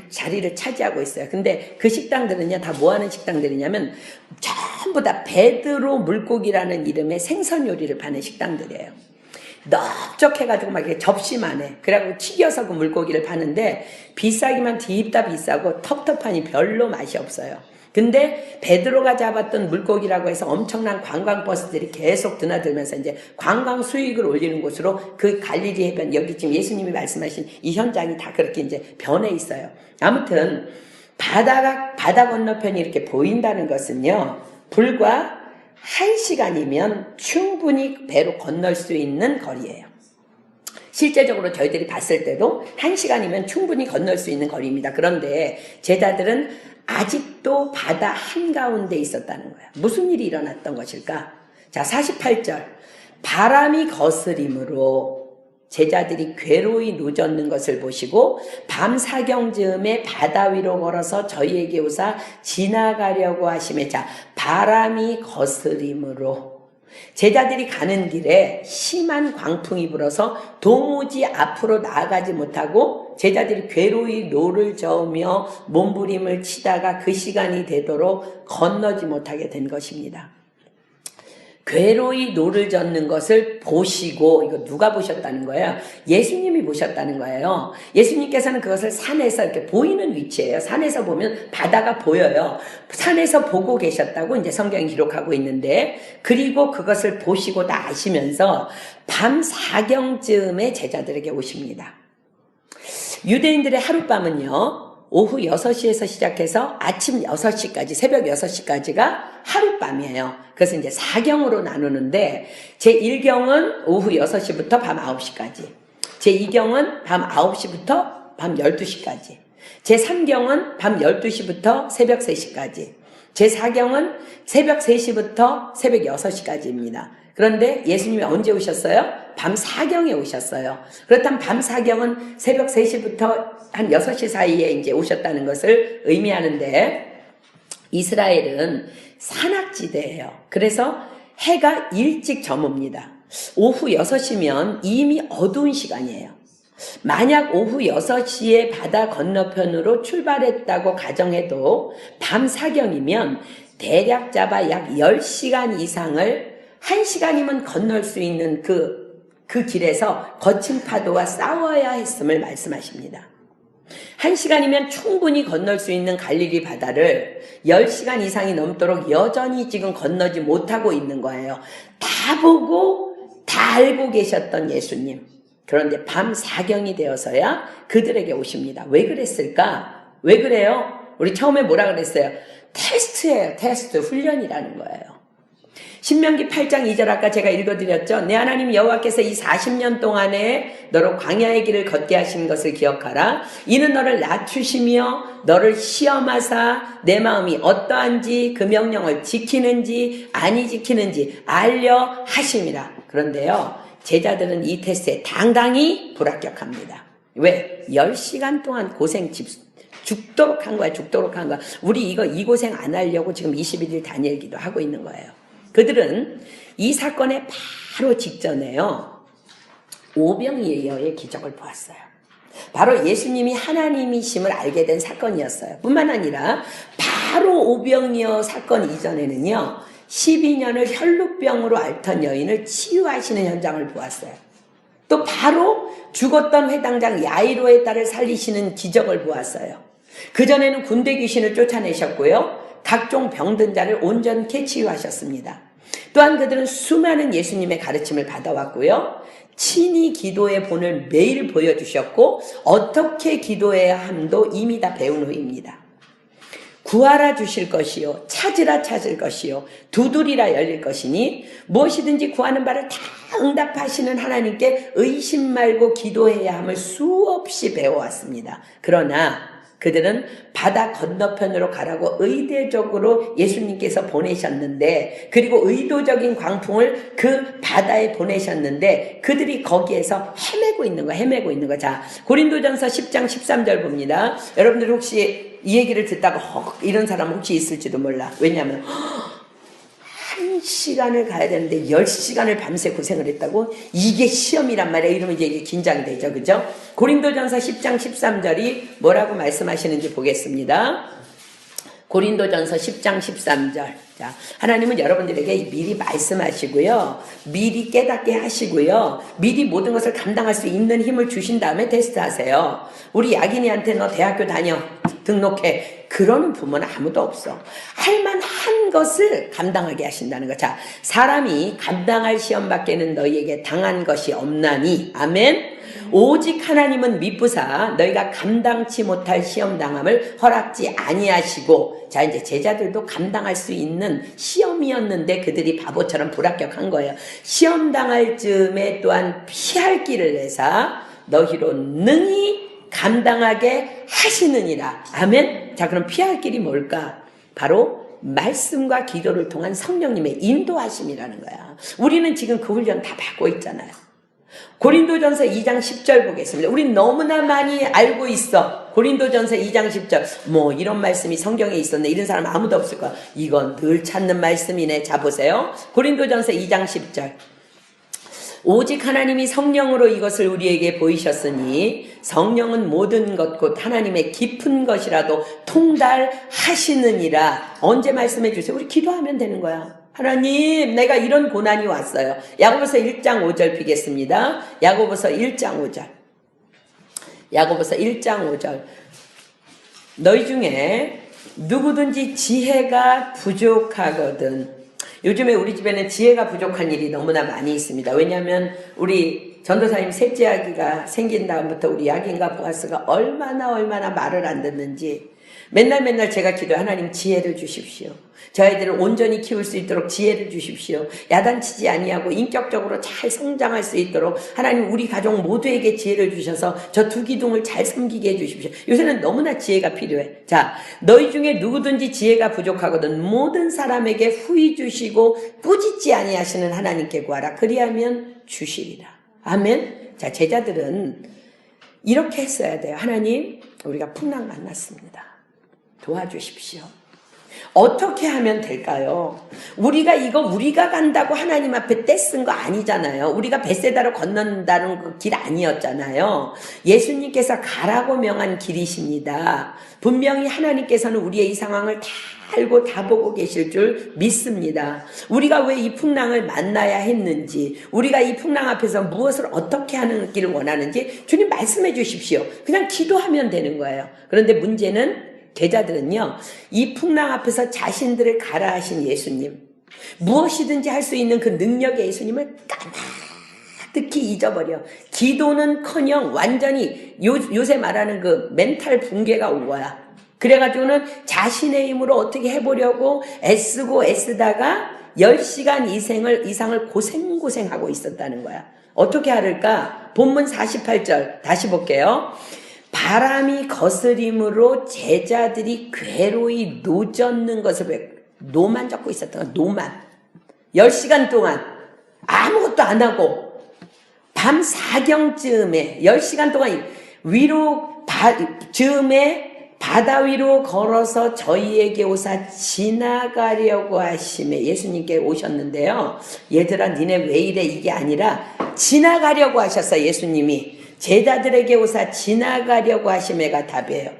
자리를 차지하고 있어요. 근데 그 식당들은요 다 뭐하는 식당들이냐면 전부 다 베드로 물고기라는 이름의 생선 요리를 파는 식당들이에요. 넓적해가지고 막 이렇게 접시만해. 그래갖고 튀겨서 그 물고기를 파는데 비싸기만 뒤입다 비싸고 텁텁하니 별로 맛이 없어요. 근데 베드로가 잡았던 물고기라고 해서 엄청난 관광버스들이 계속 드나들면서 이제 관광 수익을 올리는 곳으로 그 갈릴리 해변, 여기 지금 예수님이 말씀하신 이 현장이 다 그렇게 이제 변해 있어요. 아무튼 바다 건너편이 이렇게 보인다는 것은요, 불과 1시간이면 충분히 배로 건널 수 있는 거리예요. 실제적으로 저희들이 봤을 때도 1시간이면 충분히 건널 수 있는 거리입니다. 그런데 제자들은 아직도 바다 한가운데 있었다는 거예요. 무슨 일이 일어났던 것일까? 자, 48절. 바람이 거스림으로 제자들이 괴로이 누졌는 것을 보시고 밤 사경즈음에 바다 위로 걸어서 저희에게 오사 지나가려고 하시매, 자, 바람이 거스림으로 제자들이 가는 길에 심한 광풍이 불어서 도무지 앞으로 나아가지 못하고 제자들이 괴로이 노를 저으며 몸부림을 치다가 그 시간이 되도록 건너지 못하게 된 것입니다. 괴로이 노를 젓는 것을 보시고, 이거 누가 보셨다는 거예요? 예수님이 보셨다는 거예요. 예수님께서는 그것을 산에서 이렇게 보이는 위치예요. 산에서 보면 바다가 보여요. 산에서 보고 계셨다고 이제 성경이 기록하고 있는데, 그리고 그것을 보시고 다 아시면서 밤 사경즈음에 제자들에게 오십니다. 유대인들의 하룻밤은요, 오후 6시에서 시작해서 아침 6시까지, 새벽 6시까지가 하룻밤이에요. 그래서 이제 4경으로 나누는데, 제1경은 오후 6시부터 밤 9시까지, 제2경은 밤 9시부터 밤 12시까지, 제3경은 밤 12시부터 새벽 3시까지, 제4경은 새벽 3시부터 새벽 6시까지입니다. 그런데 예수님이 언제 오셨어요? 밤 4경에 오셨어요. 그렇다면 밤 4경은 새벽 3시부터 한 6시 사이에 이제 오셨다는 것을 의미하는데, 이스라엘은 산악지대예요. 그래서 해가 일찍 저뭅니다. 오후 6시면 이미 어두운 시간이에요. 만약 오후 6시에 바다 건너편으로 출발했다고 가정해도 밤 4경이면 대략 잡아 약 10시간 이상을 1시간이면 건널 수 있는 그 길에서 거친 파도와 싸워야 했음을 말씀하십니다. 1시간이면 충분히 건널 수 있는 갈릴리 바다를 10시간 이상이 넘도록 여전히 지금 건너지 못하고 있는 거예요. 다 보고 다 알고 계셨던 예수님. 그런데 밤 4경이 되어서야 그들에게 오십니다. 왜 그랬을까? 왜 그래요? 우리 처음에 뭐라 그랬어요? 테스트예요. 테스트, 훈련이라는 거예요. 신명기 8장 2절 아까 제가 읽어드렸죠. 내 하나님 여호와께서 이 40년 동안에 너로 광야의 길을 걷게 하신 것을 기억하라. 이는 너를 낮추시며 너를 시험하사 내 마음이 어떠한지 그 명령을 지키는지 아니 지키는지 알려 하심이라. 그런데요, 제자들은 이 테스트에 당당히 불합격합니다. 왜? 10시간 동안 고생 죽도록 한 거야. 죽도록 한 거야. 우리 이 고생 안 하려고 지금 21일 다니엘 기도 하고 있는 거예요. 그들은 이 사건의 바로 직전에요. 오병이어의 기적을 보았어요. 바로 예수님이 하나님이심을 알게 된 사건이었어요. 뿐만 아니라 바로 오병이어 사건 이전에는요. 12년을 혈루병으로 앓던 여인을 치유하시는 현장을 보았어요. 또 바로 죽었던 회당장 야이로의 딸을 살리시는 기적을 보았어요. 그전에는 군대 귀신을 쫓아내셨고요. 각종 병든 자를 온전케 치유하셨습니다. 또한 그들은 수많은 예수님의 가르침을 받아왔고요. 친히 기도의 본을 매일 보여주셨고 어떻게 기도해야 함도 이미 다 배운 후입니다. 구하라 주실 것이요 찾으라 찾을 것이요 두드리라 열릴 것이니 무엇이든지 구하는 바를 다 응답하시는 하나님께 의심 말고 기도해야 함을 수없이 배워왔습니다. 그러나 그들은 바다 건너편으로 가라고 의대적으로 예수님께서 보내셨는데, 그리고 의도적인 광풍을 그 바다에 보내셨는데 그들이 거기에서 헤매고 있는 거. 자, 고린도전서 10장 13절 봅니다. 여러분들 혹시 이 얘기를 듣다가 이런 사람 혹시 있을지도 몰라. 왜냐하면 1시간을 가야 되는데 10시간을 밤새 고생을 했다고? 이게 시험이란 말이야. 이러면 이제 긴장이 되죠. 그죠? 고린도전서 10장 13절이 뭐라고 말씀하시는지 보겠습니다. 고린도전서 10장 13절. 자, 하나님은 여러분들에게 미리 말씀하시고요. 미리 깨닫게 하시고요. 미리 모든 것을 감당할 수 있는 힘을 주신 다음에 테스트하세요. 우리 야긴이한테 너 대학교 다녀. 등록해. 그러는 부모는 아무도 없어. 할만한 것을 감당하게 하신다는 거. 자, 사람이 감당할 시험밖에는 너희에게 당한 것이 없나니. 아멘. 오직 하나님은 미쁘사 너희가 감당치 못할 시험당함을 허락지 아니하시고. 자, 이제 제자들도 감당할 수 있는 시험이었는데 그들이 바보처럼 불합격한 거예요. 시험당할 즈음에 또한 피할 길을 내사 너희로 능히 감당하게 하시느니라. 아멘. 자, 그럼 피할 길이 뭘까? 바로 말씀과 기도를 통한 성령님의 인도하심이라는 거야. 우리는 지금 그 훈련 다 받고 있잖아요. 고린도전서 2장 10절 보겠습니다. 우린 너무나 많이 알고 있어. 고린도전서 2장 10절. 뭐 이런 말씀이 성경에 있었네. 이런 사람 아무도 없을 거야. 이건 늘 찾는 말씀이네. 자, 보세요. 고린도전서 2장 10절. 오직 하나님이 성령으로 이것을 우리에게 보이셨으니 성령은 모든 것 곧 하나님의 깊은 것이라도 통달하시느니라. 언제 말씀해 주세요? 우리 기도하면 되는 거야. 하나님, 내가 이런 고난이 왔어요. 야고보서 1장 5절 피겠습니다. 야고보서 1장 5절. 야고보서 1장 5절. 너희 중에 누구든지 지혜가 부족하거든. 요즘에 우리 집에는 지혜가 부족한 일이 너무나 많이 있습니다. 왜냐하면 우리 전도사님 셋째 아기가 생긴 다음부터 우리 야긴과 보아스가 얼마나 말을 안 듣는지 맨날 제가 기도해. 하나님 지혜를 주십시오. 저 아이들을 온전히 키울 수 있도록 지혜를 주십시오. 야단치지 아니하고 인격적으로 잘 성장할 수 있도록 하나님 우리 가족 모두에게 지혜를 주셔서 저 두 기둥을 잘 섬기게 해주십시오. 요새는 너무나 지혜가 필요해. 자, 너희 중에 누구든지 지혜가 부족하거든 모든 사람에게 후히 주시고 꾸짖지 아니하시는 하나님께 구하라. 그리하면 주시리라. 아멘. 자, 제자들은 이렇게 했어야 돼요. 하나님, 우리가 풍랑 만났습니다. 도와주십시오. 어떻게 하면 될까요? 우리가 간다고 하나님 앞에 떼쓴 거 아니잖아요. 우리가 벳세다로 건넌다는 그 길 아니었잖아요. 예수님께서 가라고 명한 길이십니다. 분명히 하나님께서는 우리의 이 상황을 다 알고 다 보고 계실 줄 믿습니다. 우리가 왜 이 풍랑을 만나야 했는지, 우리가 이 풍랑 앞에서 무엇을 어떻게 하는 길을 원하는지 주님 말씀해 주십시오. 그냥 기도하면 되는 거예요. 그런데 문제는 제자들은요, 이 풍랑 앞에서 자신들을 가라 하신 예수님, 무엇이든지 할 수 있는 그 능력의 예수님을 까마득히 잊어버려. 기도는커녕 완전히 요새 말하는 그 멘탈 붕괴가 온 거야. 그래가지고는 자신의 힘으로 어떻게 해보려고 애쓰다가 10시간 이상을 고생하고 있었다는 거야. 어떻게 하를까? 본문 48절 다시 볼게요. 바람이 거스림으로 제자들이 괴로이 노젓는 것을 노만 젓고 있었던 거야. 노만. 10시간 동안 아무것도 안 하고 밤 4경쯤에 10시간 동안 위로 즈음에 바다 위로 걸어서 저희에게 오사 지나가려고 하심에 예수님께 오셨는데요. 얘들아 니네 왜 이래 이게 아니라 지나가려고 하셨어. 예수님이 제자들에게 오사 지나가려고 하심에가 답이에요.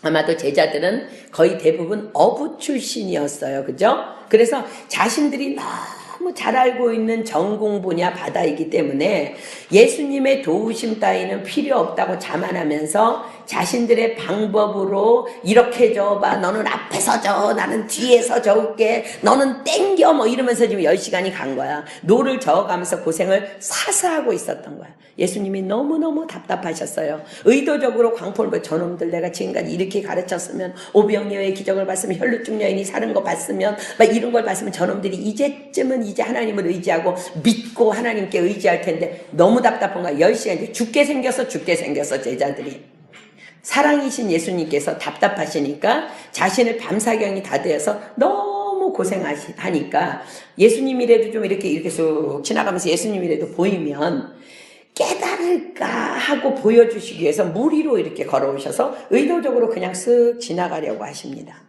아마도 제자들은 거의 대부분 어부 출신이었어요. 그죠? 그래서 자신들이 너무 잘 알고 있는 전공 분야 바다이기 때문에 예수님의 도우심 따위는 필요 없다고 자만하면서 자신들의 방법으로 이렇게 저어봐, 너는 앞에서 저어, 나는 뒤에서 저을게, 너는 땡겨, 뭐 이러면서 지금 10시간이 간 거야. 노를 저어가면서 고생을 사사하고 있었던 거야. 예수님이 너무너무 답답하셨어요. 의도적으로 광포를 보여, 저놈들 내가 지금까지 이렇게 가르쳤으면, 오병이어의 기적을 봤으면, 혈루증 여인이 사는 거 봤으면, 막 이런 걸 봤으면 저놈들이 이제쯤은 이제 하나님을 의지하고 믿고 하나님께 의지할 텐데 너무 답답한 거야. 10시간 죽게 생겼어 제자들이. 사랑이신 예수님께서 답답하시니까 자신을 밤사경이 다 되어서 너무 고생하니까 예수님이라도 좀 이렇게 쑥 지나가면서 예수님이라도 보이면 깨달을까 하고 보여주시기 위해서 물 위로 이렇게 걸어오셔서 의도적으로 그냥 쓱 지나가려고 하십니다.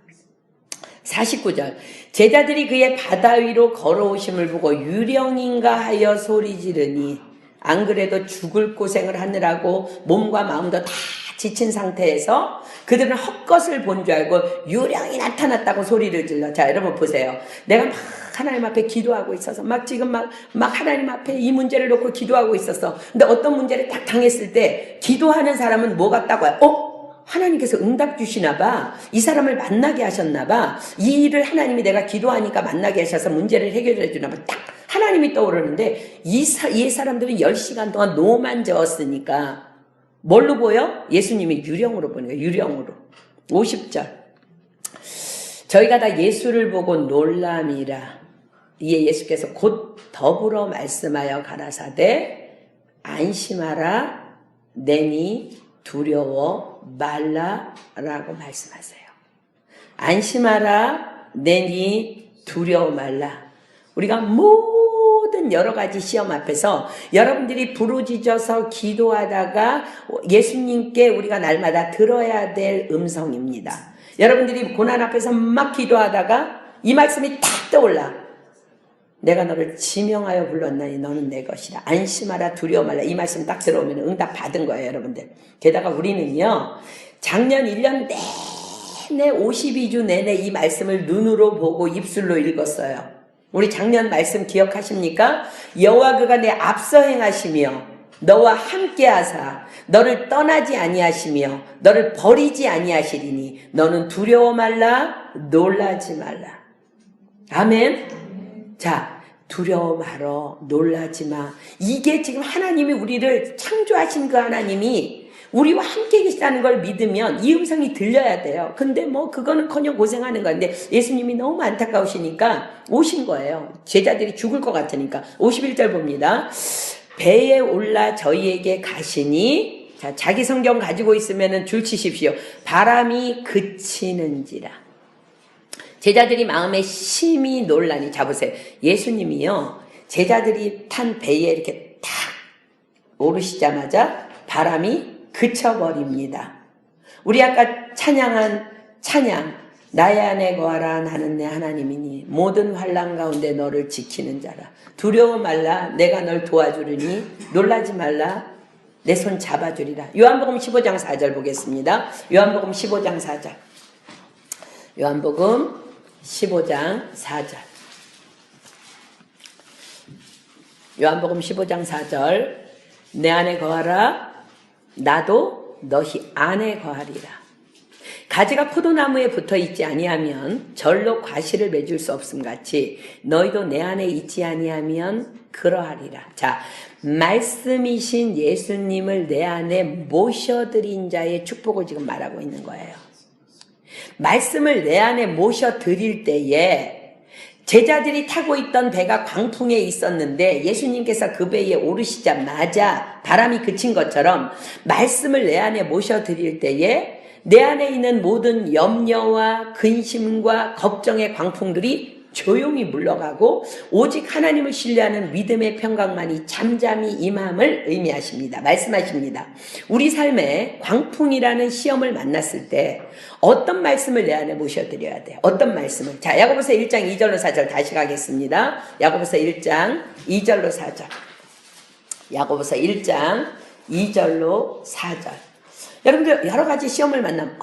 49절 제자들이 그의 바다 위로 걸어오심을 보고 유령인가 하여 소리 지르니 안 그래도 죽을 고생을 하느라고 몸과 마음도 다 지친 상태에서 그들은 헛것을 본 줄 알고 유령이 나타났다고 소리를 질러. 자, 여러분 보세요. 내가 막 하나님 앞에 기도하고 있어서 지금 하나님 앞에 이 문제를 놓고 기도하고 있었어. 근데 어떤 문제를 딱 당했을 때 기도하는 사람은 뭐 같다고 해요? 하나님께서 응답 주시나 봐. 이 사람을 만나게 하셨나 봐. 이 일을 하나님이 내가 기도하니까 만나게 하셔서 문제를 해결해 주나 봐. 딱 하나님이 떠오르는데 이 사람들은 10시간 동안 노만 저었으니까 뭘로 보여? 예수님이 유령으로 보는 거예요. 유령으로. 50절 저희가 다 예수를 보고 놀람이라. 이에 예수께서 곧 더불어 말씀하여 가라사대 안심하라 내니 두려워 말라라고 말씀하세요. 안심하라 내니 두려워 말라. 우리가 모든 여러 가지 시험 앞에서 여러분들이 부르짖어서 기도하다가 예수님께 우리가 날마다 들어야 될 음성입니다. 여러분들이 고난 앞에서 막 기도하다가 이 말씀이 탁 떠올라. 내가 너를 지명하여 불렀나니 너는 내 것이라. 안심하라 두려워 말라. 이 말씀 딱 들어오면 응답 받은 거예요, 여러분들. 게다가 우리는요, 작년 1년 내내 52주 내내 이 말씀을 눈으로 보고 입술로 읽었어요. 우리 작년 말씀 기억하십니까? 여호와 그가 내 앞서 행하시며 너와 함께 하사 너를 떠나지 아니하시며 너를 버리지 아니하시리니 너는 두려워 말라 놀라지 말라. 아멘. 자, 두려워 말어 놀라지 마. 이게 지금 하나님이 우리를 창조하신 그 하나님이 우리와 함께 계시다는 걸 믿으면 이 음성이 들려야 돼요. 근데 그거는커녕 고생하는 건데 예수님이 너무 안타까우시니까 오신 거예요. 제자들이 죽을 것 같으니까. 51절 봅니다. 배에 올라 저희에게 가시니, 자, 자기 성경 가지고 있으면은 줄 치십시오. 바람이 그치는지라. 제자들이 마음에 심히 놀라니. 자, 보세요. 예수님이요, 제자들이 탄 배에 이렇게 탁 오르시자마자 바람이 그쳐버립니다. 우리 아까 찬양한 찬양, 나의 안에 거하라 나는 내 하나님이니 모든 환난 가운데 너를 지키는 자라. 두려워 말라 내가 널 도와주리니 놀라지 말라 내 손 잡아주리라. 요한복음 15장 4절 보겠습니다. 요한복음 15장 4절. 요한복음 15장 4절. 요한복음 15장 4절. 내 안에 거하라 나도 너희 안에 거하리라. 가지가 포도나무에 붙어 있지 아니하면 절로 과실을 맺을 수 없음 같이 너희도 내 안에 있지 아니하면 그러하리라. 자, 말씀이신 예수님을 내 안에 모셔드린 자의 축복을 지금 말하고 있는 거예요. 말씀을 내 안에 모셔드릴 때에 제자들이 타고 있던 배가 광풍에 있었는데 예수님께서 그 배에 오르시자마자 바람이 그친 것처럼 말씀을 내 안에 모셔드릴 때에 내 안에 있는 모든 염려와 근심과 걱정의 광풍들이 조용히 물러가고 오직 하나님을 신뢰하는 믿음의 평강만이 잠잠히 임함을 의미하십니다. 말씀하십니다. 우리 삶에 광풍이라는 시험을 만났을 때 어떤 말씀을 내 안에 모셔드려야 돼요? 어떤 말씀을? 자, 야고보서 1장 2절로 4절 다시 가겠습니다. 야고보서 1장 2절로 4절. 야고보서 1장 2절로 4절. 여러분들 여러 가지 시험을 만나면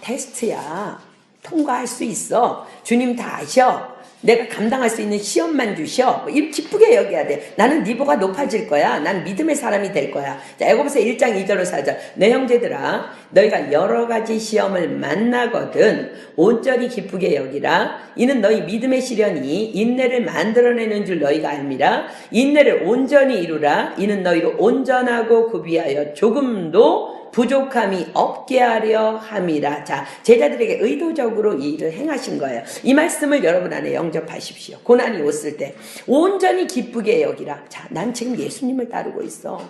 테스트야. 통과할 수 있어. 주님 다 아셔. 내가 감당할 수 있는 시험만 주셔. 이렇게 기쁘게 여겨야 돼. 나는 니보가 높아질 거야. 난 믿음의 사람이 될 거야. 자, 야고보서 1장 2절로 4절. 내 형제들아, 너희가 여러 가지 시험을 만나거든 온전히 기쁘게 여기라. 이는 너희 믿음의 시련이 인내를 만들어내는 줄 너희가 알미라. 인내를 온전히 이루라. 이는 너희로 온전하고 구비하여 조금도 부족함이 없게 하려 함이라. 자, 제자들에게 의도적으로 이 일을 행하신 거예요. 이 말씀을 여러분 안에 영접하십시오. 고난이 왔을 때 온전히 기쁘게 여기라. 자, 난 지금 예수님을 따르고 있어.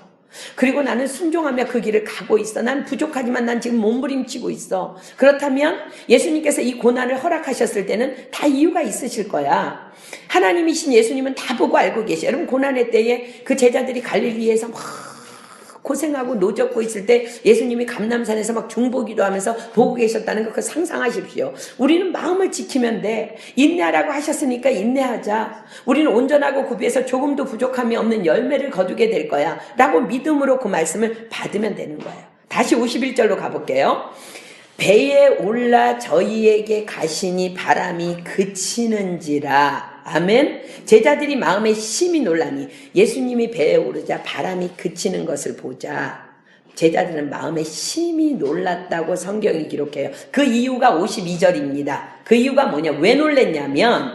그리고 나는 순종하며 그 길을 가고 있어. 난 부족하지만 난 지금 몸부림치고 있어. 그렇다면 예수님께서 이 고난을 허락하셨을 때는 다 이유가 있으실 거야. 하나님이신 예수님은 다 보고 알고 계셔. 여러분, 고난의 때에 그 제자들이 갈릴리에서 막 고생하고 노젓고 있을 때 예수님이 감람산에서 막 중보기도 하면서 보고 계셨다는 거 그거 상상하십시오. 우리는 마음을 지키면 돼. 인내하라고 하셨으니까 인내하자. 우리는 온전하고 구비해서 조금도 부족함이 없는 열매를 거두게 될 거야 라고 믿음으로 그 말씀을 받으면 되는 거예요. 다시 51절로 가볼게요. 배에 올라 저희에게 가시니 바람이 그치는지라. 아멘. 제자들이 마음에 심히 놀라니 예수님이 배에 오르자 바람이 그치는 것을 보자. 제자들은 마음에 심히 놀랐다고 성경이 기록해요. 그 이유가 52절입니다. 그 이유가 뭐냐? 왜 놀랬냐면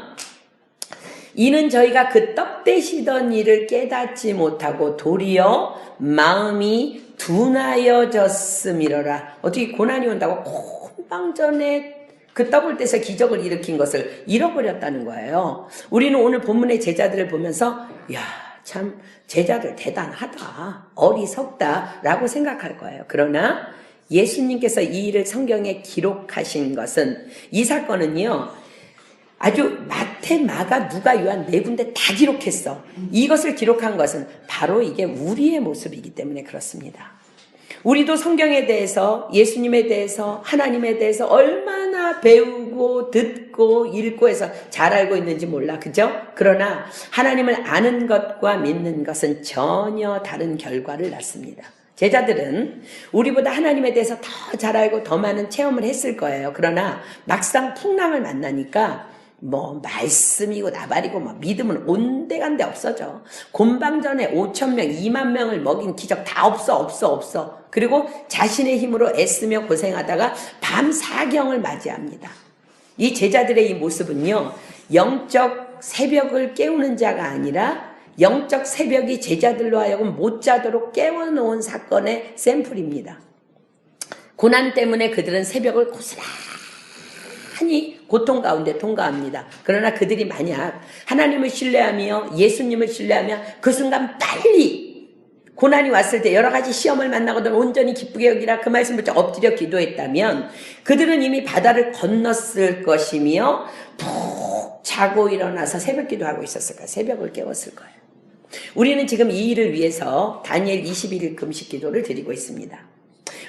이는 저희가 그 떡 대시던 일을 깨닫지 못하고 도리어 마음이 둔하여졌음이러라. 어떻게 고난이 온다고 금방 전에 그 떡을 떼서 기적을 일으킨 것을 잃어버렸다는 거예요. 우리는 오늘 본문의 제자들을 보면서 야, 참 제자들 대단하다, 어리석다 라고 생각할 거예요. 그러나 예수님께서 이 일을 성경에 기록하신 것은, 이 사건은요 아주 마태, 마가, 누가, 요한 네 군데 다 기록했어. 이것을 기록한 것은 바로 이게 우리의 모습이기 때문에 그렇습니다. 우리도 성경에 대해서, 예수님에 대해서, 하나님에 대해서 얼마나 배우고 듣고 읽고 해서 잘 알고 있는지 몰라. 그죠? 그러나 하나님을 아는 것과 믿는 것은 전혀 다른 결과를 낳습니다. 제자들은 우리보다 하나님에 대해서 더 잘 알고 더 많은 체험을 했을 거예요. 그러나 막상 풍랑을 만나니까 말씀이고 나발이고 믿음은 온데간데 없어져. 곤방전에 5,000명, 2만 명을 먹인 기적 다 없어. 그리고 자신의 힘으로 애쓰며 고생하다가 밤 사경을 맞이합니다. 이 제자들의 이 모습은요, 영적 새벽을 깨우는 자가 아니라 영적 새벽이 제자들로 하여금 못 자도록 깨워놓은 사건의 샘플입니다. 고난 때문에 그들은 새벽을 고스란히 고통 가운데 통과합니다. 그러나 그들이 만약 하나님을 신뢰하며 예수님을 신뢰하며 그 순간 빨리 고난이 왔을 때 여러 가지 시험을 만나거든 온전히 기쁘게 여기라 그 말씀 붙여 엎드려 기도했다면 그들은 이미 바다를 건넜을 것이며 푹 자고 일어나서 새벽 기도하고 있었을 거예요. 새벽을 깨웠을 거예요. 우리는 지금 이 일을 위해서 다니엘 21일 금식 기도를 드리고 있습니다.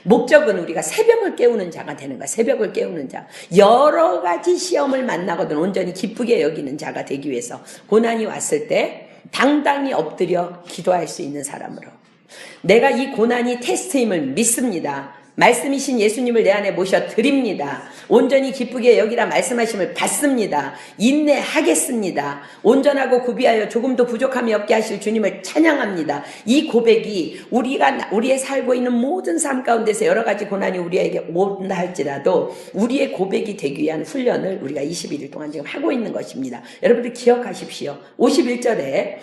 목적은 우리가 새벽을 깨우는 자가 되는 거야. 새벽을 깨우는 자. 여러 가지 시험을 만나거든 온전히 기쁘게 여기는 자가 되기 위해서 고난이 왔을 때 당당히 엎드려 기도할 수 있는 사람으로. 내가 이 고난이 테스트임을 믿습니다. 말씀이신 예수님을 내 안에 모셔드립니다. 온전히 기쁘게 여기라 말씀하심을 받습니다. 인내하겠습니다. 온전하고 구비하여 조금도 부족함이 없게 하실 주님을 찬양합니다. 이 고백이 우리의 살고 있는 모든 삶 가운데서 여러 가지 고난이 우리에게 온다 할지라도 우리의 고백이 되기 위한 훈련을 우리가 21일 동안 지금 하고 있는 것입니다. 여러분들 기억하십시오. 51절에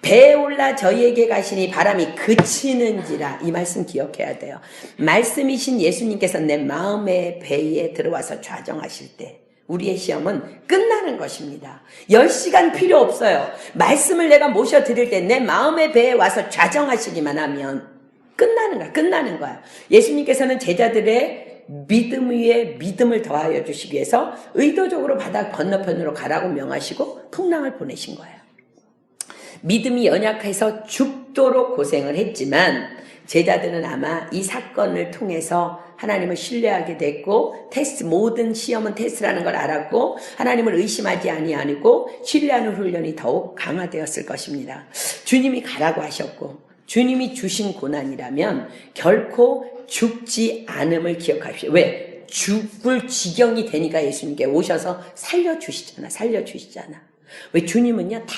배에 올라 저희에게 가시니 바람이 그치는지라, 이 말씀 기억해야 돼요. 말씀이신 예수님께서 내 마음의 배에 들어와서 좌정하실 때 우리의 시험은 끝나는 것입니다. 10시간 필요 없어요. 말씀을 내가 모셔드릴 때 내 마음의 배에 와서 좌정하시기만 하면 끝나는 거야. 예수님께서는 제자들의 믿음 위에 믿음을 더하여 주시기 위해서 의도적으로 바다 건너편으로 가라고 명하시고 풍랑을 보내신 거예요. 믿음이 연약해서 죽도록 고생을 했지만 제자들은 아마 이 사건을 통해서 하나님을 신뢰하게 됐고 모든 시험은 테스트라는 걸 알았고 하나님을 의심하지 아니하고 신뢰하는 훈련이 더욱 강화되었을 것입니다. 주님이 가라고 하셨고 주님이 주신 고난이라면 결코 죽지 않음을 기억하십시오. 왜? 죽을 지경이 되니까 예수님께 오셔서 살려주시잖아. 왜? 주님은요 다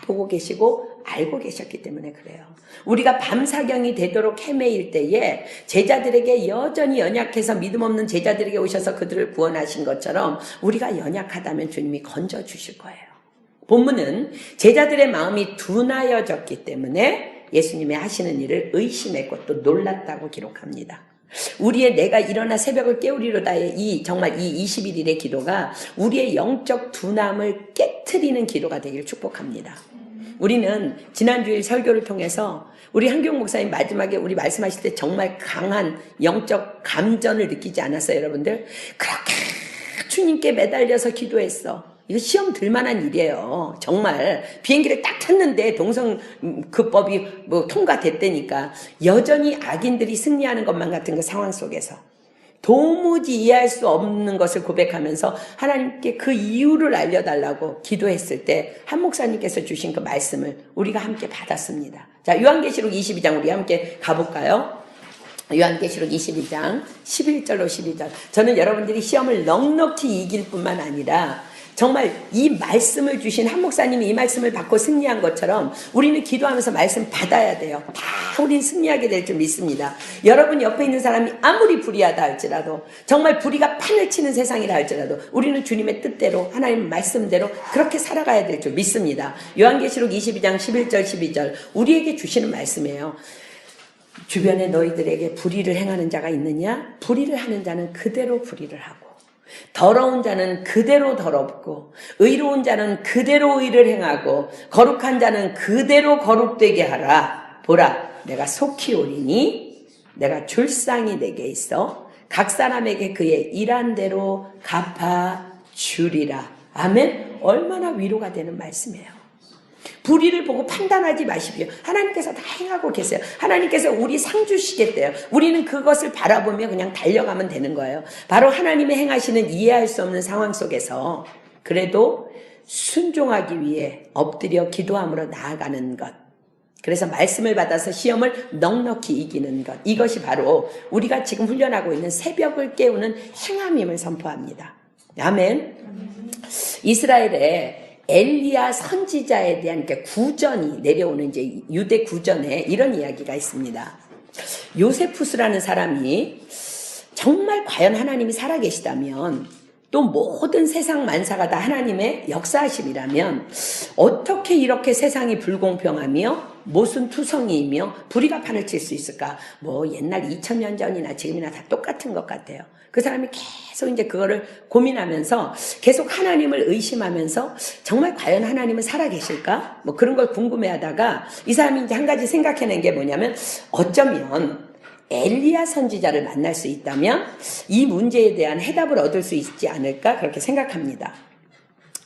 보고 계시고 알고 계셨기 때문에 그래요. 우리가 밤사경이 되도록 헤매일 때에 제자들에게 여전히 연약해서 믿음 없는 제자들에게 오셔서 그들을 구원하신 것처럼 우리가 연약하다면 주님이 건져주실 거예요. 본문은 제자들의 마음이 둔하여졌기 때문에 예수님의 하시는 일을 의심했고 또 놀랐다고 기록합니다. 우리의 내가 일어나 새벽을 깨우리로다의 정말 이 21일의 기도가 우리의 영적 둔함을 깨트리는 기도가 되길 축복합니다. 우리는 지난주일 설교를 통해서 우리 한경 목사님 마지막에 우리 말씀하실 때 정말 강한 영적 감전을 느끼지 않았어요, 여러분들? 그렇게 주님께 매달려서 기도했어. 이거 시험 들만한 일이에요. 정말 비행기를 딱 탔는데 동성급법이 통과됐다니까 여전히 악인들이 승리하는 것만 같은 그 상황 속에서 도무지 이해할 수 없는 것을 고백하면서 하나님께 그 이유를 알려달라고 기도했을 때 한 목사님께서 주신 그 말씀을 우리가 함께 받았습니다. 자, 요한계시록 22장 우리 함께 가볼까요? 요한계시록 22장 11절로 12절. 저는 여러분들이 시험을 넉넉히 이길 뿐만 아니라 정말 이 말씀을 주신 한 목사님이 이 말씀을 받고 승리한 것처럼 우리는 기도하면서 말씀 받아야 돼요. 다 우리는 승리하게 될 줄 믿습니다. 여러분 옆에 있는 사람이 아무리 불의하다 할지라도 정말 불의가 판을 치는 세상이라 할지라도 우리는 주님의 뜻대로 하나님 말씀대로 그렇게 살아가야 될 줄 믿습니다. 요한계시록 22장 11절 12절 우리에게 주시는 말씀이에요. 주변에 너희들에게 불의를 행하는 자가 있느냐? 불의를 하는 자는 그대로 불의를 하고 더러운 자는 그대로 더럽고 의로운 자는 그대로 의를 행하고 거룩한 자는 그대로 거룩되게 하라. 보라, 내가 속히 오리니 내가 줄상이 내게 있어 각 사람에게 그의 일한 대로 갚아주리라. 아멘. 얼마나 위로가 되는 말씀이에요. 불의를 보고 판단하지 마십시오. 하나님께서 다 행하고 계세요. 하나님께서 우리 상 주시겠대요. 우리는 그것을 바라보며 그냥 달려가면 되는 거예요. 바로 하나님의 행하시는 이해할 수 없는 상황 속에서 그래도 순종하기 위해 엎드려 기도함으로 나아가는 것. 그래서 말씀을 받아서 시험을 넉넉히 이기는 것. 이것이 바로 우리가 지금 훈련하고 있는 새벽을 깨우는 행함임을 선포합니다. 아멘. 이스라엘의 엘리야 선지자에 대한 구전이 내려오는 이제 유대 구전에 이런 이야기가 있습니다. 요세푸스라는 사람이 정말 과연 하나님이 살아계시다면 또 모든 세상 만사가 다 하나님의 역사하심이라면 어떻게 이렇게 세상이 불공평하며 모순투성이이며 불의가 판을 칠 수 있을까? 옛날 2000년 전이나 지금이나 다 똑같은 것 같아요. 그 사람이 계속 이제 그거를 고민하면서 계속 하나님을 의심하면서 정말 과연 하나님은 살아계실까? 그런 걸 궁금해하다가 이 사람이 이제 한 가지 생각해낸 게 뭐냐면 어쩌면 엘리야 선지자를 만날 수 있다면 이 문제에 대한 해답을 얻을 수 있지 않을까 그렇게 생각합니다.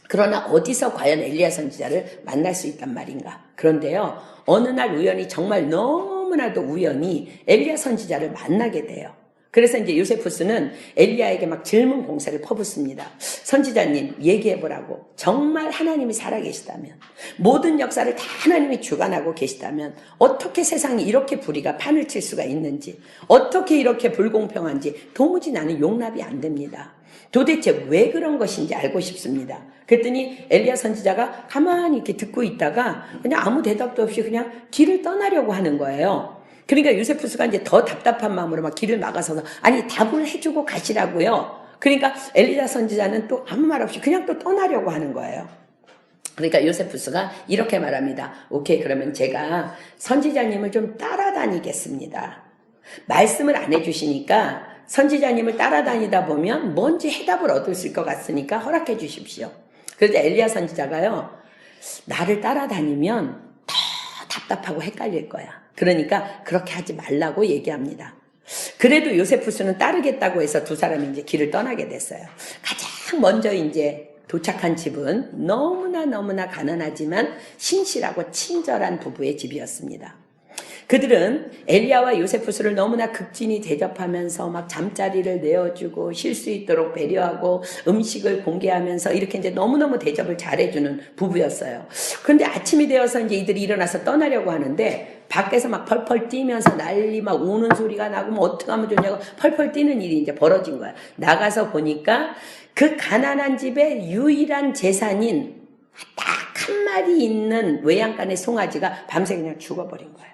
그러나 어디서 과연 엘리야 선지자를 만날 수 있단 말인가? 그런데요, 어느 날 우연히 정말 너무나도 우연히 엘리야 선지자를 만나게 돼요. 그래서 이제 요세푸스는 엘리야에게 막 질문 공세를 퍼붓습니다. 선지자님, 얘기해보라고. 정말 하나님이 살아계시다면, 모든 역사를 다 하나님이 주관하고 계시다면 어떻게 세상이 이렇게 불의가 판을 칠 수가 있는지, 어떻게 이렇게 불공평한지 도무지 나는 용납이 안 됩니다. 도대체 왜 그런 것인지 알고 싶습니다. 그랬더니 엘리야 선지자가 가만히 이렇게 듣고 있다가 그냥 아무 대답도 없이 그냥 길을 떠나려고 하는 거예요. 그러니까 요세푸스가 이제 더 답답한 마음으로 막 길을 막아서서 아니 답을 해주고 가시라고요. 그러니까 엘리야 선지자는 또 아무 말 없이 그냥 또 떠나려고 하는 거예요. 그러니까 요세푸스가 이렇게 말합니다. 오케이, 그러면 제가 선지자님을 좀 따라다니겠습니다. 말씀을 안 해주시니까 선지자님을 따라다니다 보면 뭔지 해답을 얻을 수 있을 것 같으니까 허락해 주십시오. 그래서 엘리야 선지자가요, 나를 따라다니면 더 답답하고 헷갈릴 거야. 그러니까 그렇게 하지 말라고 얘기합니다. 그래도 요세푸스는 따르겠다고 해서 두 사람이 이제 길을 떠나게 됐어요. 가장 먼저 이제 도착한 집은 너무나 가난하지만 신실하고 친절한 부부의 집이었습니다. 그들은 엘리야와 요세푸스를 너무나 극진히 대접하면서 막 잠자리를 내어주고 쉴 수 있도록 배려하고 음식을 공개하면서 이렇게 이제 너무너무 대접을 잘해주는 부부였어요. 그런데 아침이 되어서 이제 이들이 일어나서 떠나려고 하는데 밖에서 막 펄펄 뛰면서 난리 막 우는 소리가 나고 뭐 어떻게 하면 좋냐고 펄펄 뛰는 일이 이제 벌어진 거야. 나가서 보니까 그 가난한 집의 유일한 재산인 딱 한 마리 있는 외양간의 송아지가 밤새 그냥 죽어버린 거예요.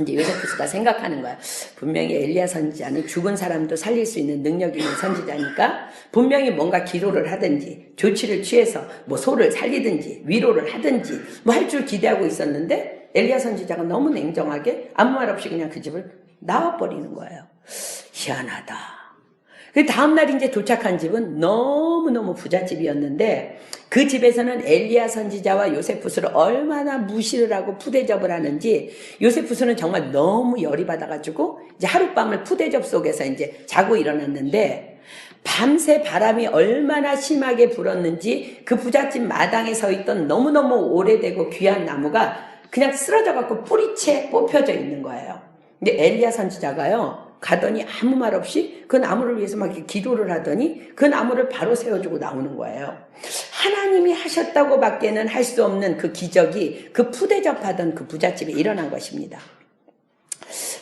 이제 요세푸스가 생각하는 거야. 분명히 엘리야 선지자는 죽은 사람도 살릴 수 있는 능력 있는 선지자니까 분명히 뭔가 기도를 하든지 조치를 취해서 뭐 소를 살리든지 위로를 하든지 뭐 할 줄 기대하고 있었는데 엘리야 선지자가 너무 냉정하게 아무 말 없이 그냥 그 집을 나와버리는 거예요. 희한하다. 그 다음날 이제 도착한 집은 너무너무 부잣집이었는데 그 집에서는 엘리야 선지자와 요세푸스를 얼마나 무시를 하고 푸대접을 하는지 요세푸스는 정말 너무 열이 받아가지고 이제 하룻밤을 푸대접 속에서 이제 자고 일어났는데 밤새 바람이 얼마나 심하게 불었는지 그 부잣집 마당에 서 있던 너무너무 오래되고 귀한 나무가 그냥 쓰러져갖고 뿌리채 뽑혀져 있는 거예요. 근데 엘리야 선지자가요 가더니 아무 말 없이 그 나무를 위해서 막 이렇게 기도를 하더니 그 나무를 바로 세워주고 나오는 거예요. 하나님이 하셨다고 밖에는 할 수 없는 그 기적이 그 푸대접하던 그 부잣집에 일어난 것입니다.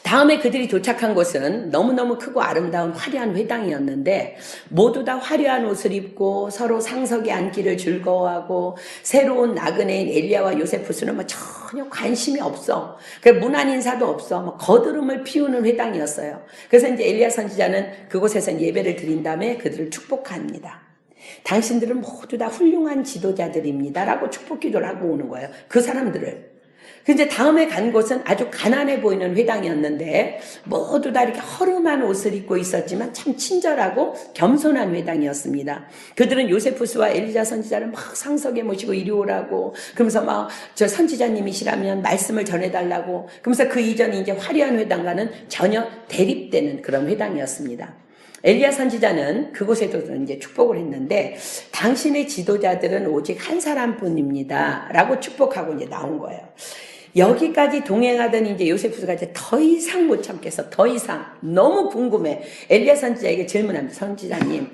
다음에 그들이 도착한 곳은 너무너무 크고 아름다운 화려한 회당이었는데 모두 다 화려한 옷을 입고 서로 상석에 앉기를 즐거워하고 새로운 나그네인 엘리야와 요세푸스는 뭐 전혀 관심이 없어. 문안 인사도 없어. 뭐 거드름을 피우는 회당이었어요. 그래서 이제 엘리야 선지자는 그곳에서 예배를 드린 다음에 그들을 축복합니다. 당신들은 모두 다 훌륭한 지도자들입니다. 라고 축복 기도를 하고 오는 거예요. 그 사람들을. 근데 다음에 간 곳은 아주 가난해 보이는 회당이었는데 모두 다 이렇게 허름한 옷을 입고 있었지만 참 친절하고 겸손한 회당이었습니다. 그들은 요세푸스와 엘리야 선지자를 막 상석에 모시고 이리 오라고 그러면서 막 저 선지자님이시라면 말씀을 전해달라고 그러면서 그 이전에 이제 화려한 회당과는 전혀 대립되는 그런 회당이었습니다. 엘리야 선지자는 그곳에도 이제 축복을 했는데 당신의 지도자들은 오직 한 사람뿐입니다. 라고 축복하고 이제 나온 거예요. 여기까지 동행하던 이제 요세푸스가 이제 더 이상 못 참겠어. 더 이상 너무 궁금해. 엘리야 선지자에게 질문합니다. 선지자님,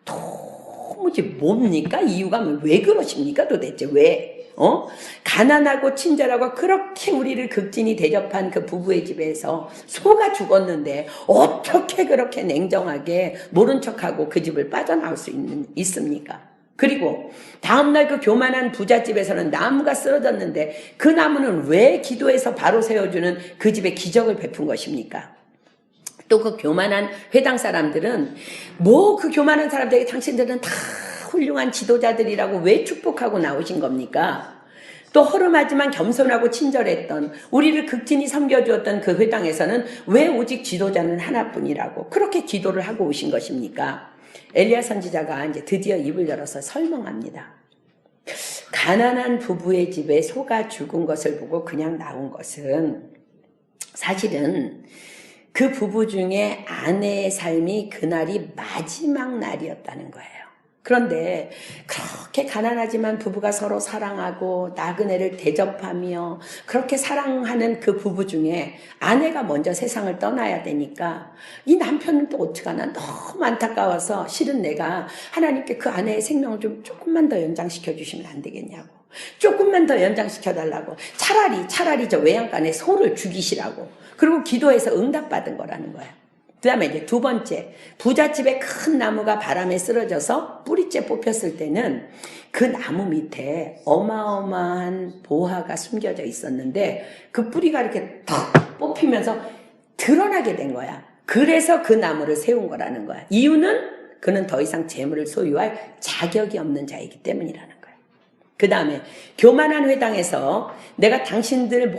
도무지 뭡니까? 이유가 왜 그러십니까? 도대체 왜? 가난하고 친절하고 그렇게 우리를 극진히 대접한 그 부부의 집에서 소가 죽었는데 어떻게 그렇게 냉정하게 모른 척하고 그 집을 빠져나올 수 있습니까? 그리고 다음날 그 교만한 부잣집에서는 나무가 쓰러졌는데 그 나무는 왜 기도해서 바로 세워주는 그 집에 기적을 베푼 것입니까? 또 그 교만한 회당 사람들은 뭐 그 교만한 사람들에게 당신들은 다 훌륭한 지도자들이라고 왜 축복하고 나오신 겁니까? 또 허름하지만 겸손하고 친절했던 우리를 극진히 섬겨주었던 그 회당에서는 왜 오직 지도자는 하나뿐이라고 그렇게 기도를 하고 오신 것입니까? 엘리야 선지자가 이제 드디어 입을 열어서 설명합니다. 가난한 부부의 집에 소가 죽은 것을 보고 그냥 나온 것은 사실은 그 부부 중에 아내의 삶이 그날이 마지막 날이었다는 거예요. 그런데 그렇게 가난하지만 부부가 서로 사랑하고 나그네를 대접하며 그렇게 사랑하는 그 부부 중에 아내가 먼저 세상을 떠나야 되니까 이 남편은 또 어떡하나 너무 안타까워서 실은 내가 하나님께 그 아내의 생명을 좀 조금만 더 연장시켜 주시면 안 되겠냐고. 조금만 더 연장시켜 달라고. 차라리 저 외양간에 소를 죽이시라고. 그리고 기도해서 응답받은 거라는 거야. 그 다음에 이제 두 번째, 부잣집에 큰 나무가 바람에 쓰러져서 뿌리째 뽑혔을 때는 그 나무 밑에 어마어마한 보화가 숨겨져 있었는데 그 뿌리가 이렇게 탁 뽑히면서 드러나게 된 거야. 그래서 그 나무를 세운 거라는 거야. 이유는 그는 더 이상 재물을 소유할 자격이 없는 자이기 때문이라는 거야. 그 다음에 교만한 회당에서 내가 당신들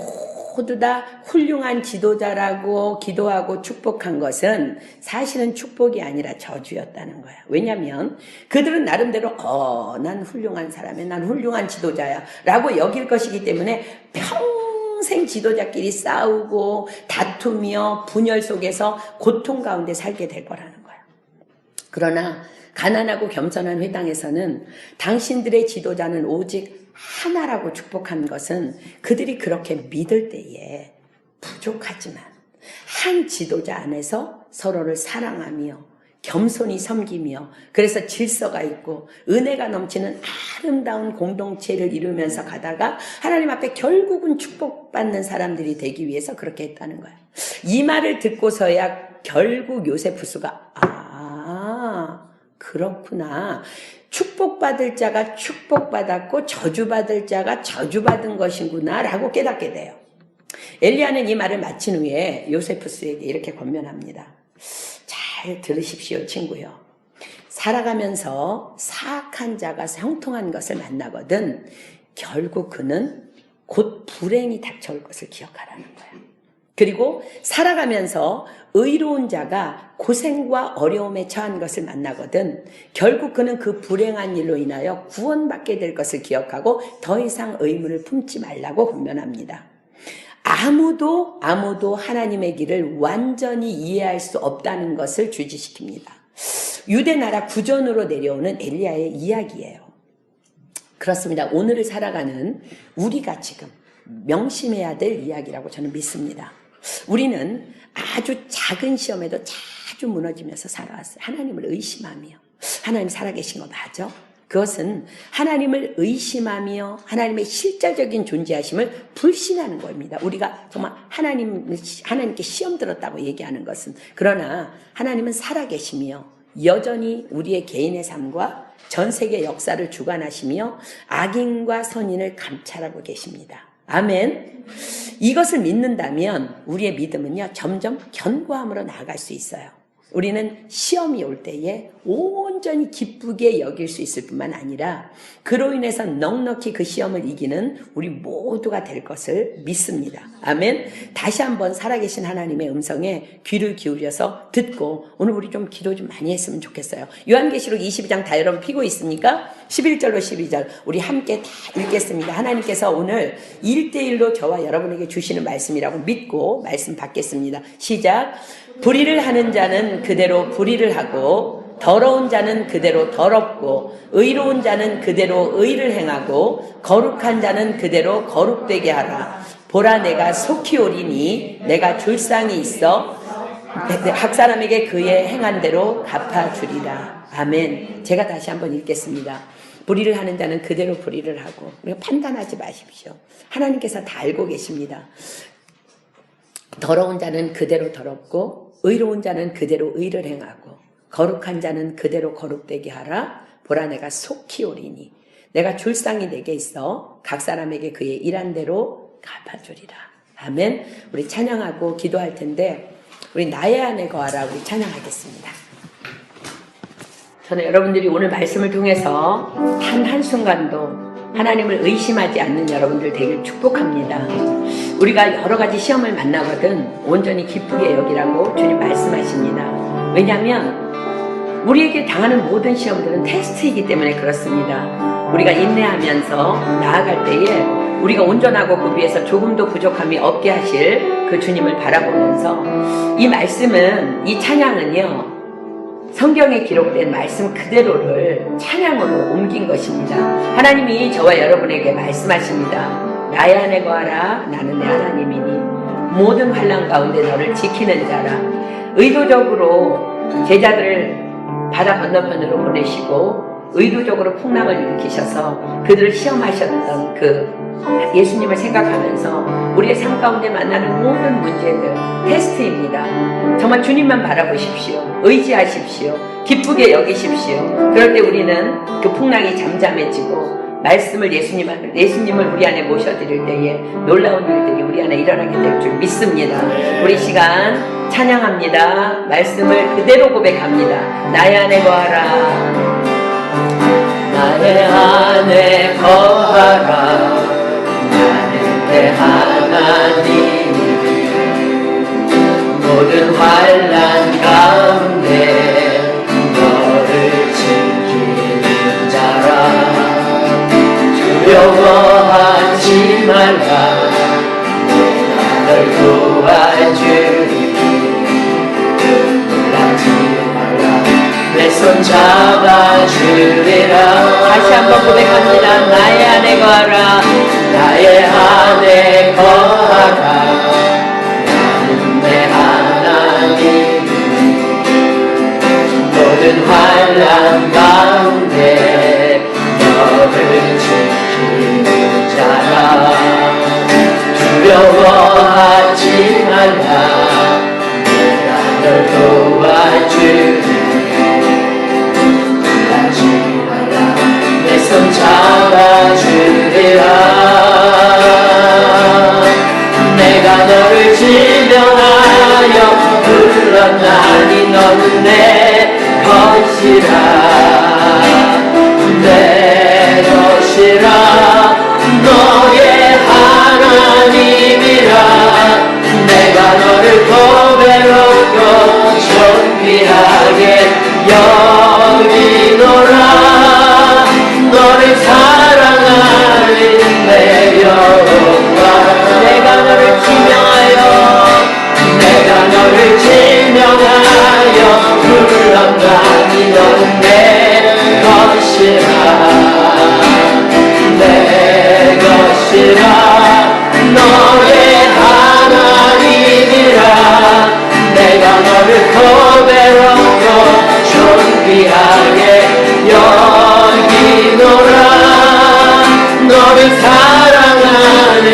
모두 다 훌륭한 지도자라고 기도하고 축복한 것은 사실은 축복이 아니라 저주였다는 거야. 왜냐하면 그들은 나름대로 난 훌륭한 사람이야, 난 훌륭한 지도자야 라고 여길 것이기 때문에 평생 평생 지도자끼리 싸우고 다투며 분열 속에서 고통 가운데 살게 될 거라는 거예요. 그러나 가난하고 겸손한 회당에서는 당신들의 지도자는 오직 하나라고 축복한 것은 그들이 그렇게 믿을 때에 부족하지만 한 지도자 안에서 서로를 사랑하며 겸손히 섬기며 그래서 질서가 있고 은혜가 넘치는 아름다운 공동체를 이루면서 가다가 하나님 앞에 결국은 축복받는 사람들이 되기 위해서 그렇게 했다는 거예요. 이 말을 듣고서야 결국 요세푸스가 그렇구나. 축복받을 자가 축복받았고 저주받을 자가 저주받은 것이구나 라고 깨닫게 돼요. 엘리야는 이 말을 마친 후에 요세푸스에게 이렇게 권면합니다. 잘 들으십시오, 친구요. 살아가면서 사악한 자가 형통한 것을 만나거든 결국 그는 곧 불행이 닥쳐올 것을 기억하라는 거예요. 그리고 살아가면서 의로운 자가 고생과 어려움에 처한 것을 만나거든 결국 그는 그 불행한 일로 인하여 구원받게 될 것을 기억하고 더 이상 의문을 품지 말라고 권면합니다. 아무도 하나님의 길을 완전히 이해할 수 없다는 것을 주지시킵니다. 유대 나라 구전으로 내려오는 엘리야의 이야기예요. 그렇습니다. 오늘을 살아가는 우리가 지금 명심해야 될 이야기라고 저는 믿습니다. 우리는 아주 작은 시험에도 자주 무너지면서 살아왔어요. 하나님을 의심하며 하나님 살아계신 거 맞아? 그것은 하나님을 의심하며 하나님의 실제적인 존재하심을 불신하는 겁니다. 우리가 정말 하나님께 시험 들었다고 얘기하는 것은. 그러나 하나님은 살아계시며 여전히 우리의 개인의 삶과 전 세계 역사를 주관하시며 악인과 선인을 감찰하고 계십니다. 아멘. 이것을 믿는다면 우리의 믿음은요 점점 견고함으로 나아갈 수 있어요. 우리는 시험이 올 때에 온전히 기쁘게 여길 수 있을 뿐만 아니라 그로 인해서 넉넉히 그 시험을 이기는 우리 모두가 될 것을 믿습니다. 아멘. 다시 한번 살아계신 하나님의 음성에 귀를 기울여서 듣고 오늘 우리 좀 기도 좀 많이 했으면 좋겠어요. 요한계시록 22장 다 여러분 피고 있습니까? 11절로 12절 우리 함께 다 읽겠습니다. 하나님께서 오늘 1대1로 저와 여러분에게 주시는 말씀이라고 믿고 말씀 받겠습니다. 시작. 불의를 하는 자는 그대로 불의를 하고 더러운 자는 그대로 더럽고 의로운 자는 그대로 의를 행하고 거룩한 자는 그대로 거룩되게 하라. 보라 내가 속히 오리니 내가 줄상이 있어 각 사람에게 그의 행한 대로 갚아주리라. 아멘. 제가 다시 한번 읽겠습니다. 불의를 하는 자는 그대로 불의를 하고 판단하지 마십시오. 하나님께서 다 알고 계십니다. 더러운 자는 그대로 더럽고 의로운 자는 그대로 의를 행하고 거룩한 자는 그대로 거룩되게 하라. 보라 내가 속히 오리니 내가 줄상이 내게 있어 각 사람에게 그의 일한 대로 갚아주리라. 아멘. 우리 찬양하고 기도할 텐데 우리 나의 안에 거하라 우리 찬양하겠습니다. 저는 여러분들이 오늘 말씀을 통해서 단 한순간도 하나님을 의심하지 않는 여러분들 되길 축복합니다. 우리가 여러 가지 시험을 만나거든 온전히 기쁘게 여기라고 주님 말씀하십니다. 왜냐하면 우리에게 당하는 모든 시험들은 테스트이기 때문에 그렇습니다. 우리가 인내하면서 나아갈 때에 우리가 온전하고 그 위에서 조금도 부족함이 없게 하실 그 주님을 바라보면서 이 말씀은 이 찬양은요 성경에 기록된 말씀 그대로를 찬양으로 옮긴 것입니다. 하나님이 저와 여러분에게 말씀하십니다. 나의 안에 거하라. 나는 내 하나님이니 모든 환난 가운데 너를 지키는 자라. 의도적으로 제자들을 바다 건너편으로 보내시고 의도적으로 풍랑을 일으키셔서 그들을 시험하셨던 그 예수님을 생각하면서 우리의 삶 가운데 만나는 모든 문제들 테스트입니다. 정말 주님만 바라보십시오. 의지하십시오. 기쁘게 여기십시오. 그럴 때 우리는 그 풍랑이 잠잠해지고 말씀을 예수님을 우리 안에 모셔드릴 때에 놀라운 일들이 우리 안에 일어나게 될 줄 믿습니다. 우리 시간 찬양합니다. 말씀을 그대로 고백합니다. 나의 안에 거하라. 나의 안에 거하라. 나는 내 하나님이니 모든 환난 가운데 너를 지키는 자라. 두려워하지 말라. 손 잡아주리라. 다시 한번 고백합니다. 나의 안에 거하라. 나의 안에 거하라. 나는 내 하나님 모든 환난 가운데 너를 지키는 자라. 두려워하지 말라. 내가 널 도와주리. 하지 말라. 내 손 잡아주리라. 내가 너를 지명하여 불렀나니 너는 내 것이라. 내 것이라. 너의 하나님이라. 내가 너를 고배롭고 존귀하게 여기노라. 너를 사랑하는 내 여호와. 내가 너를 지명하여 내가 너를 지명하여 불렀나니 너는 내 것이라. 내 것이라. 너의 하나님이라. 내가 너를 고배롭고 존귀하게 여기노라. 너를 사랑하는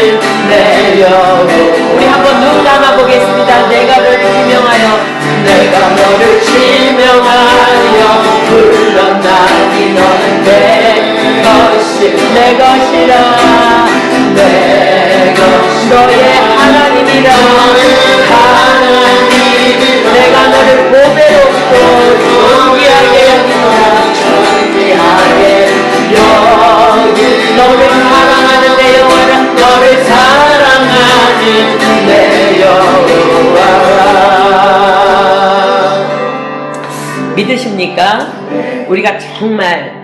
내 여호와. 우리 한번 눈 감아 보겠습니다. 내가 너를 지명하여 내가 너를 지명하여 불렀나니 너는 내 것이라. 내 것이라. 내 것이라. 너의 하나님이라. 하나님이라. 내가 너를 고배롭고 존귀하게 여기노라. 존귀하게 여기. 너를 사랑하는 내 여호와라. 너를 사랑하는 내 여호와라. 믿으십니까? 우리가 정말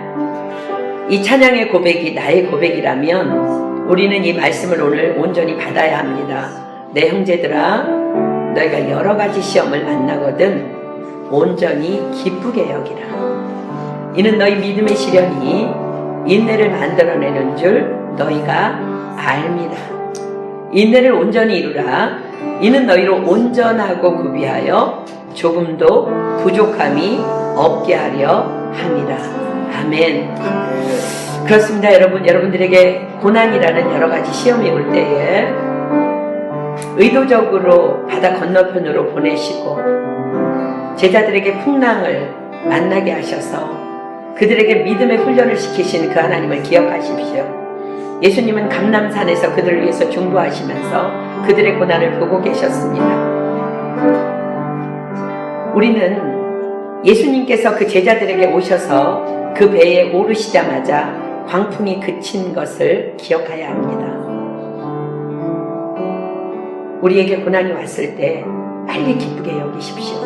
이 찬양의 고백이 나의 고백이라면 우리는 이 말씀을 오늘 온전히 받아야 합니다. 내 형제들아, 너희가 여러 가지 시험을 만나거든 온전히 기쁘게 여기라. 이는 너희 믿음의 시련이 인내를 만들어내는 줄 너희가 알미라. 인내를 온전히 이루라. 이는 너희로 온전하고 구비하여 조금도 부족함이 없게 하려 함이라. 아멘. 그렇습니다. 여러분들에게 고난이라는 여러 가지 시험이 올 때에 의도적으로 바다 건너편으로 보내시고 제자들에게 풍랑을 만나게 하셔서 그들에게 믿음의 훈련을 시키신 그 하나님을 기억하십시오. 예수님은 감람산에서 그들을 위해서 중보하시면서 그들의 고난을 보고 계셨습니다. 우리는 예수님께서 그 제자들에게 오셔서 그 배에 오르시자마자 광풍이 그친 것을 기억해야 합니다. 우리에게 고난이 왔을 때 빨리 기쁘게 여기십시오.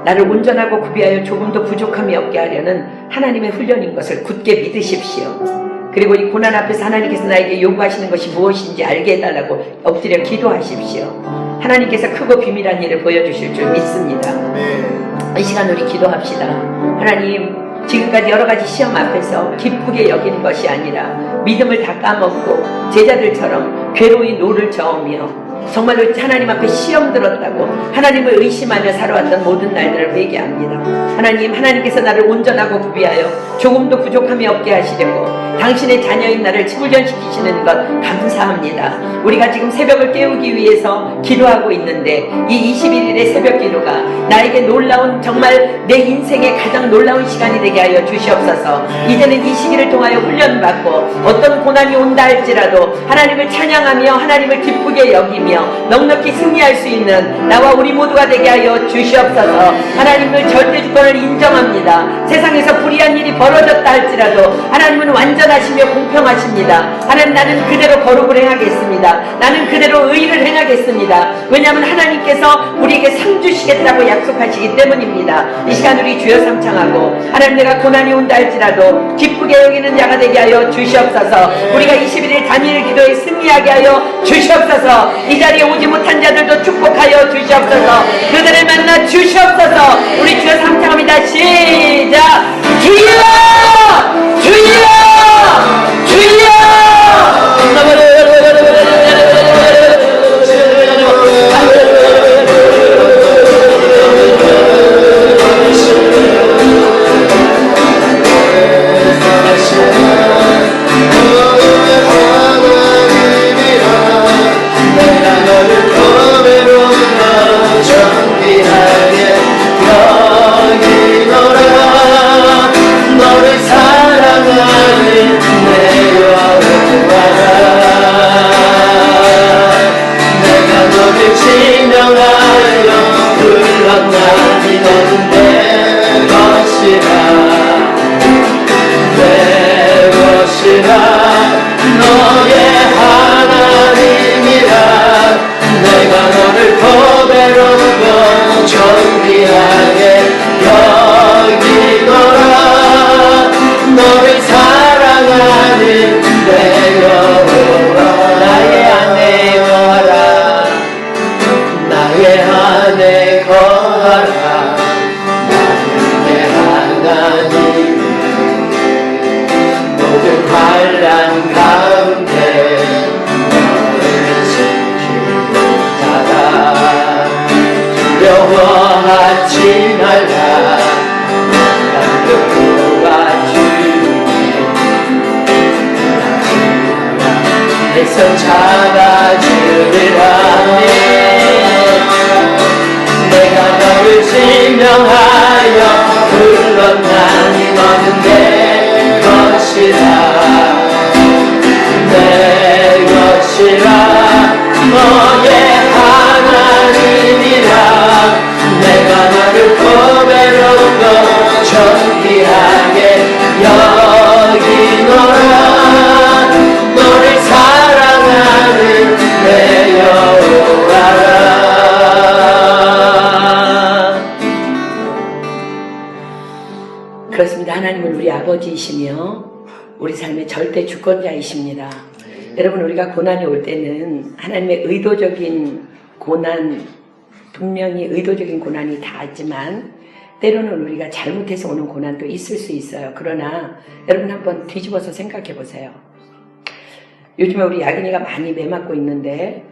나를 온전하고 구비하여 조금도 부족함이 없게 하려는 하나님의 훈련인 것을 굳게 믿으십시오. 그리고 이 고난 앞에서 하나님께서 나에게 요구하시는 것이 무엇인지 알게 해달라고 엎드려 기도하십시오. 하나님께서 크고 비밀한 일을 보여주실 줄 믿습니다. 이 시간 우리 기도합시다. 하나님, 지금까지 여러 가지 시험 앞에서 기쁘게 여기는 것이 아니라 믿음을 다 까먹고 제자들처럼 괴로이 노를 저으며 정말로 하나님 앞에 시험 들었다고 하나님을 의심하며 살아왔던 모든 날들을 회개합니다. 하나님께서 나를 온전하고 구비하여 조금도 부족함이 없게 하시려고 당신의 자녀인 나를 훈련시키시는 것 감사합니다. 우리가 지금 새벽을 깨우기 위해서 기도하고 있는데 이 21일의 새벽 기도가 나에게 놀라운, 정말 내 인생의 가장 놀라운 시간이 되게 하여 주시옵소서. 이제는 이 시기를 통하여 훈련받고 어떤 고난이 온다 할지라도 하나님을 찬양하며 하나님을 기쁘게 여기며 넉넉히 승리할 수 있는 나와 우리 모두가 되게 하여 주시옵소서. 하나님을 절대 주권을 인정합니다. 세상에서 불의한 일이 벌어졌다 할지라도 하나님은 완전하시며 공평하십니다. 하나님, 나는 그대로 거룩을 행하겠습니다. 나는 그대로 의를 행하겠습니다. 왜냐하면 하나님께서 우리에게 상 주시겠다고 약속하시기 때문입니다. 이 시간 우리 주여 삼창하고 하나님, 내가 고난이 온다 할지라도 기쁘게 여기는 자가 되게 하여 주시옵소서. 우리가 21일 단일 기도에 승리하게 하여 주시옵소서. 이 자리에 오지 못한 자들도 축복하여 주시옵소서. 그들을 만나 주시옵소서. 우리 주여 삼창 하겠습니다. 시작! 주여! 주여! 주여! 손 잡아주리라. 내가 너를 증명하여 불렀나니 너는 내 것이라. 내 것이라. 너의 하나님이라. 내가 너를 고배로고 존귀하게 여기노라. 너를 사랑하는 내 여호와라. 그렇습니다. 하나님은 우리 아버지이시며 우리 삶의 절대 주권자이십니다. 여러분, 우리가 고난이 올 때는 하나님의 의도적인 고난, 분명히 의도적인 고난이 다 있지만 때로는 우리가 잘못해서 오는 고난도 있을 수 있어요. 그러나 여러분 한번 뒤집어서 생각해 보세요. 요즘에 우리 야긴이가 많이 매맞고 있는데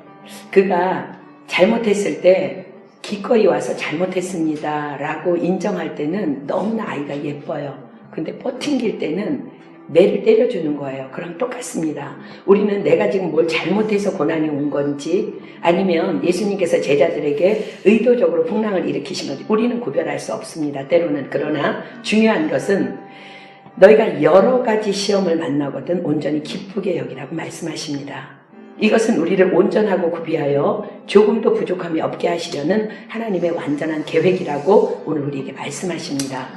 그가 잘못했을 때 기꺼이 와서 잘못했습니다 라고 인정할 때는 너무나 아이가 예뻐요. 근데 뻗팅길 때는 매를 때려주는 거예요. 그럼 똑같습니다. 우리는 내가 지금 뭘 잘못해서 고난이 온 건지 아니면 예수님께서 제자들에게 의도적으로 풍랑을 일으키신 건지 우리는 구별할 수 없습니다. 때로는. 그러나 중요한 것은 너희가 여러 가지 시험을 만나거든 온전히 기쁘게 여기라고 말씀하십니다. 이것은 우리를 온전하고 구비하여 조금도 부족함이 없게 하시려는 하나님의 완전한 계획이라고 오늘 우리에게 말씀하십니다.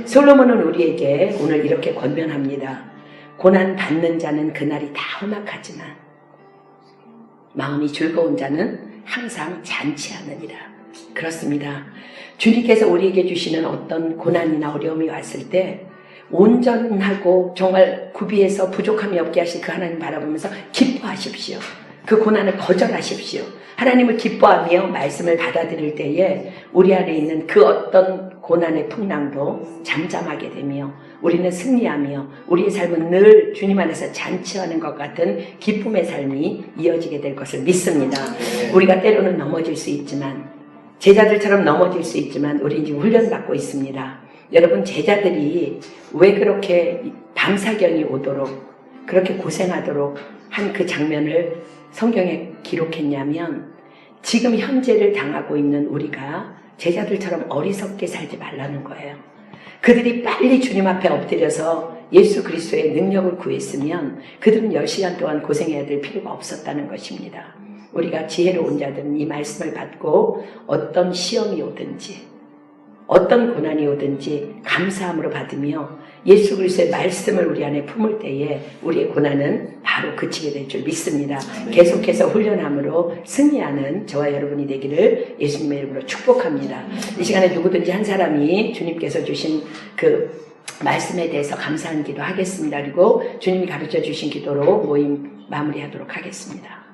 솔로몬은 우리에게 오늘 이렇게 권면합니다. 고난 받는 자는 그날이 다 험악하지만 마음이 즐거운 자는 항상 잔치하느니라. 그렇습니다. 주님께서 우리에게 주시는 어떤 고난이나 어려움이 왔을 때 온전하고 정말 구비해서 부족함이 없게 하실 그 하나님 바라보면서 기뻐하십시오. 그 고난을 거절하십시오. 하나님을 기뻐하며 말씀을 받아들일 때에 우리 안에 있는 그 어떤 고난의 풍랑도 잠잠하게 되며 우리는 승리하며 우리의 삶은 늘 주님 안에서 잔치하는 것 같은 기쁨의 삶이 이어지게 될 것을 믿습니다. 우리가 때로는 넘어질 수 있지만 제자들처럼 넘어질 수 있지만 우리 지금 훈련받고 있습니다. 여러분, 제자들이 왜 그렇게 밤사경이 오도록 그렇게 고생하도록 한 그 장면을 성경에 기록했냐면 지금 현재를 당하고 있는 우리가 제자들처럼 어리석게 살지 말라는 거예요. 그들이 빨리 주님 앞에 엎드려서 예수 그리스도의 능력을 구했으면 그들은 10시간 동안 고생해야 될 필요가 없었다는 것입니다. 우리가 지혜로운 자들은 이 말씀을 받고 어떤 시험이 오든지 어떤 고난이 오든지 감사함으로 받으며 예수 그리스도의 말씀을 우리 안에 품을 때에 우리의 고난은 바로 그치게 될 줄 믿습니다. 계속해서 훈련함으로 승리하는 저와 여러분이 되기를 예수님의 이름으로 축복합니다. 이 시간에 누구든지 한 사람이 주님께서 주신 그 말씀에 대해서 감사한 기도 하겠습니다. 그리고 주님이 가르쳐 주신 기도로 모임 마무리하도록 하겠습니다.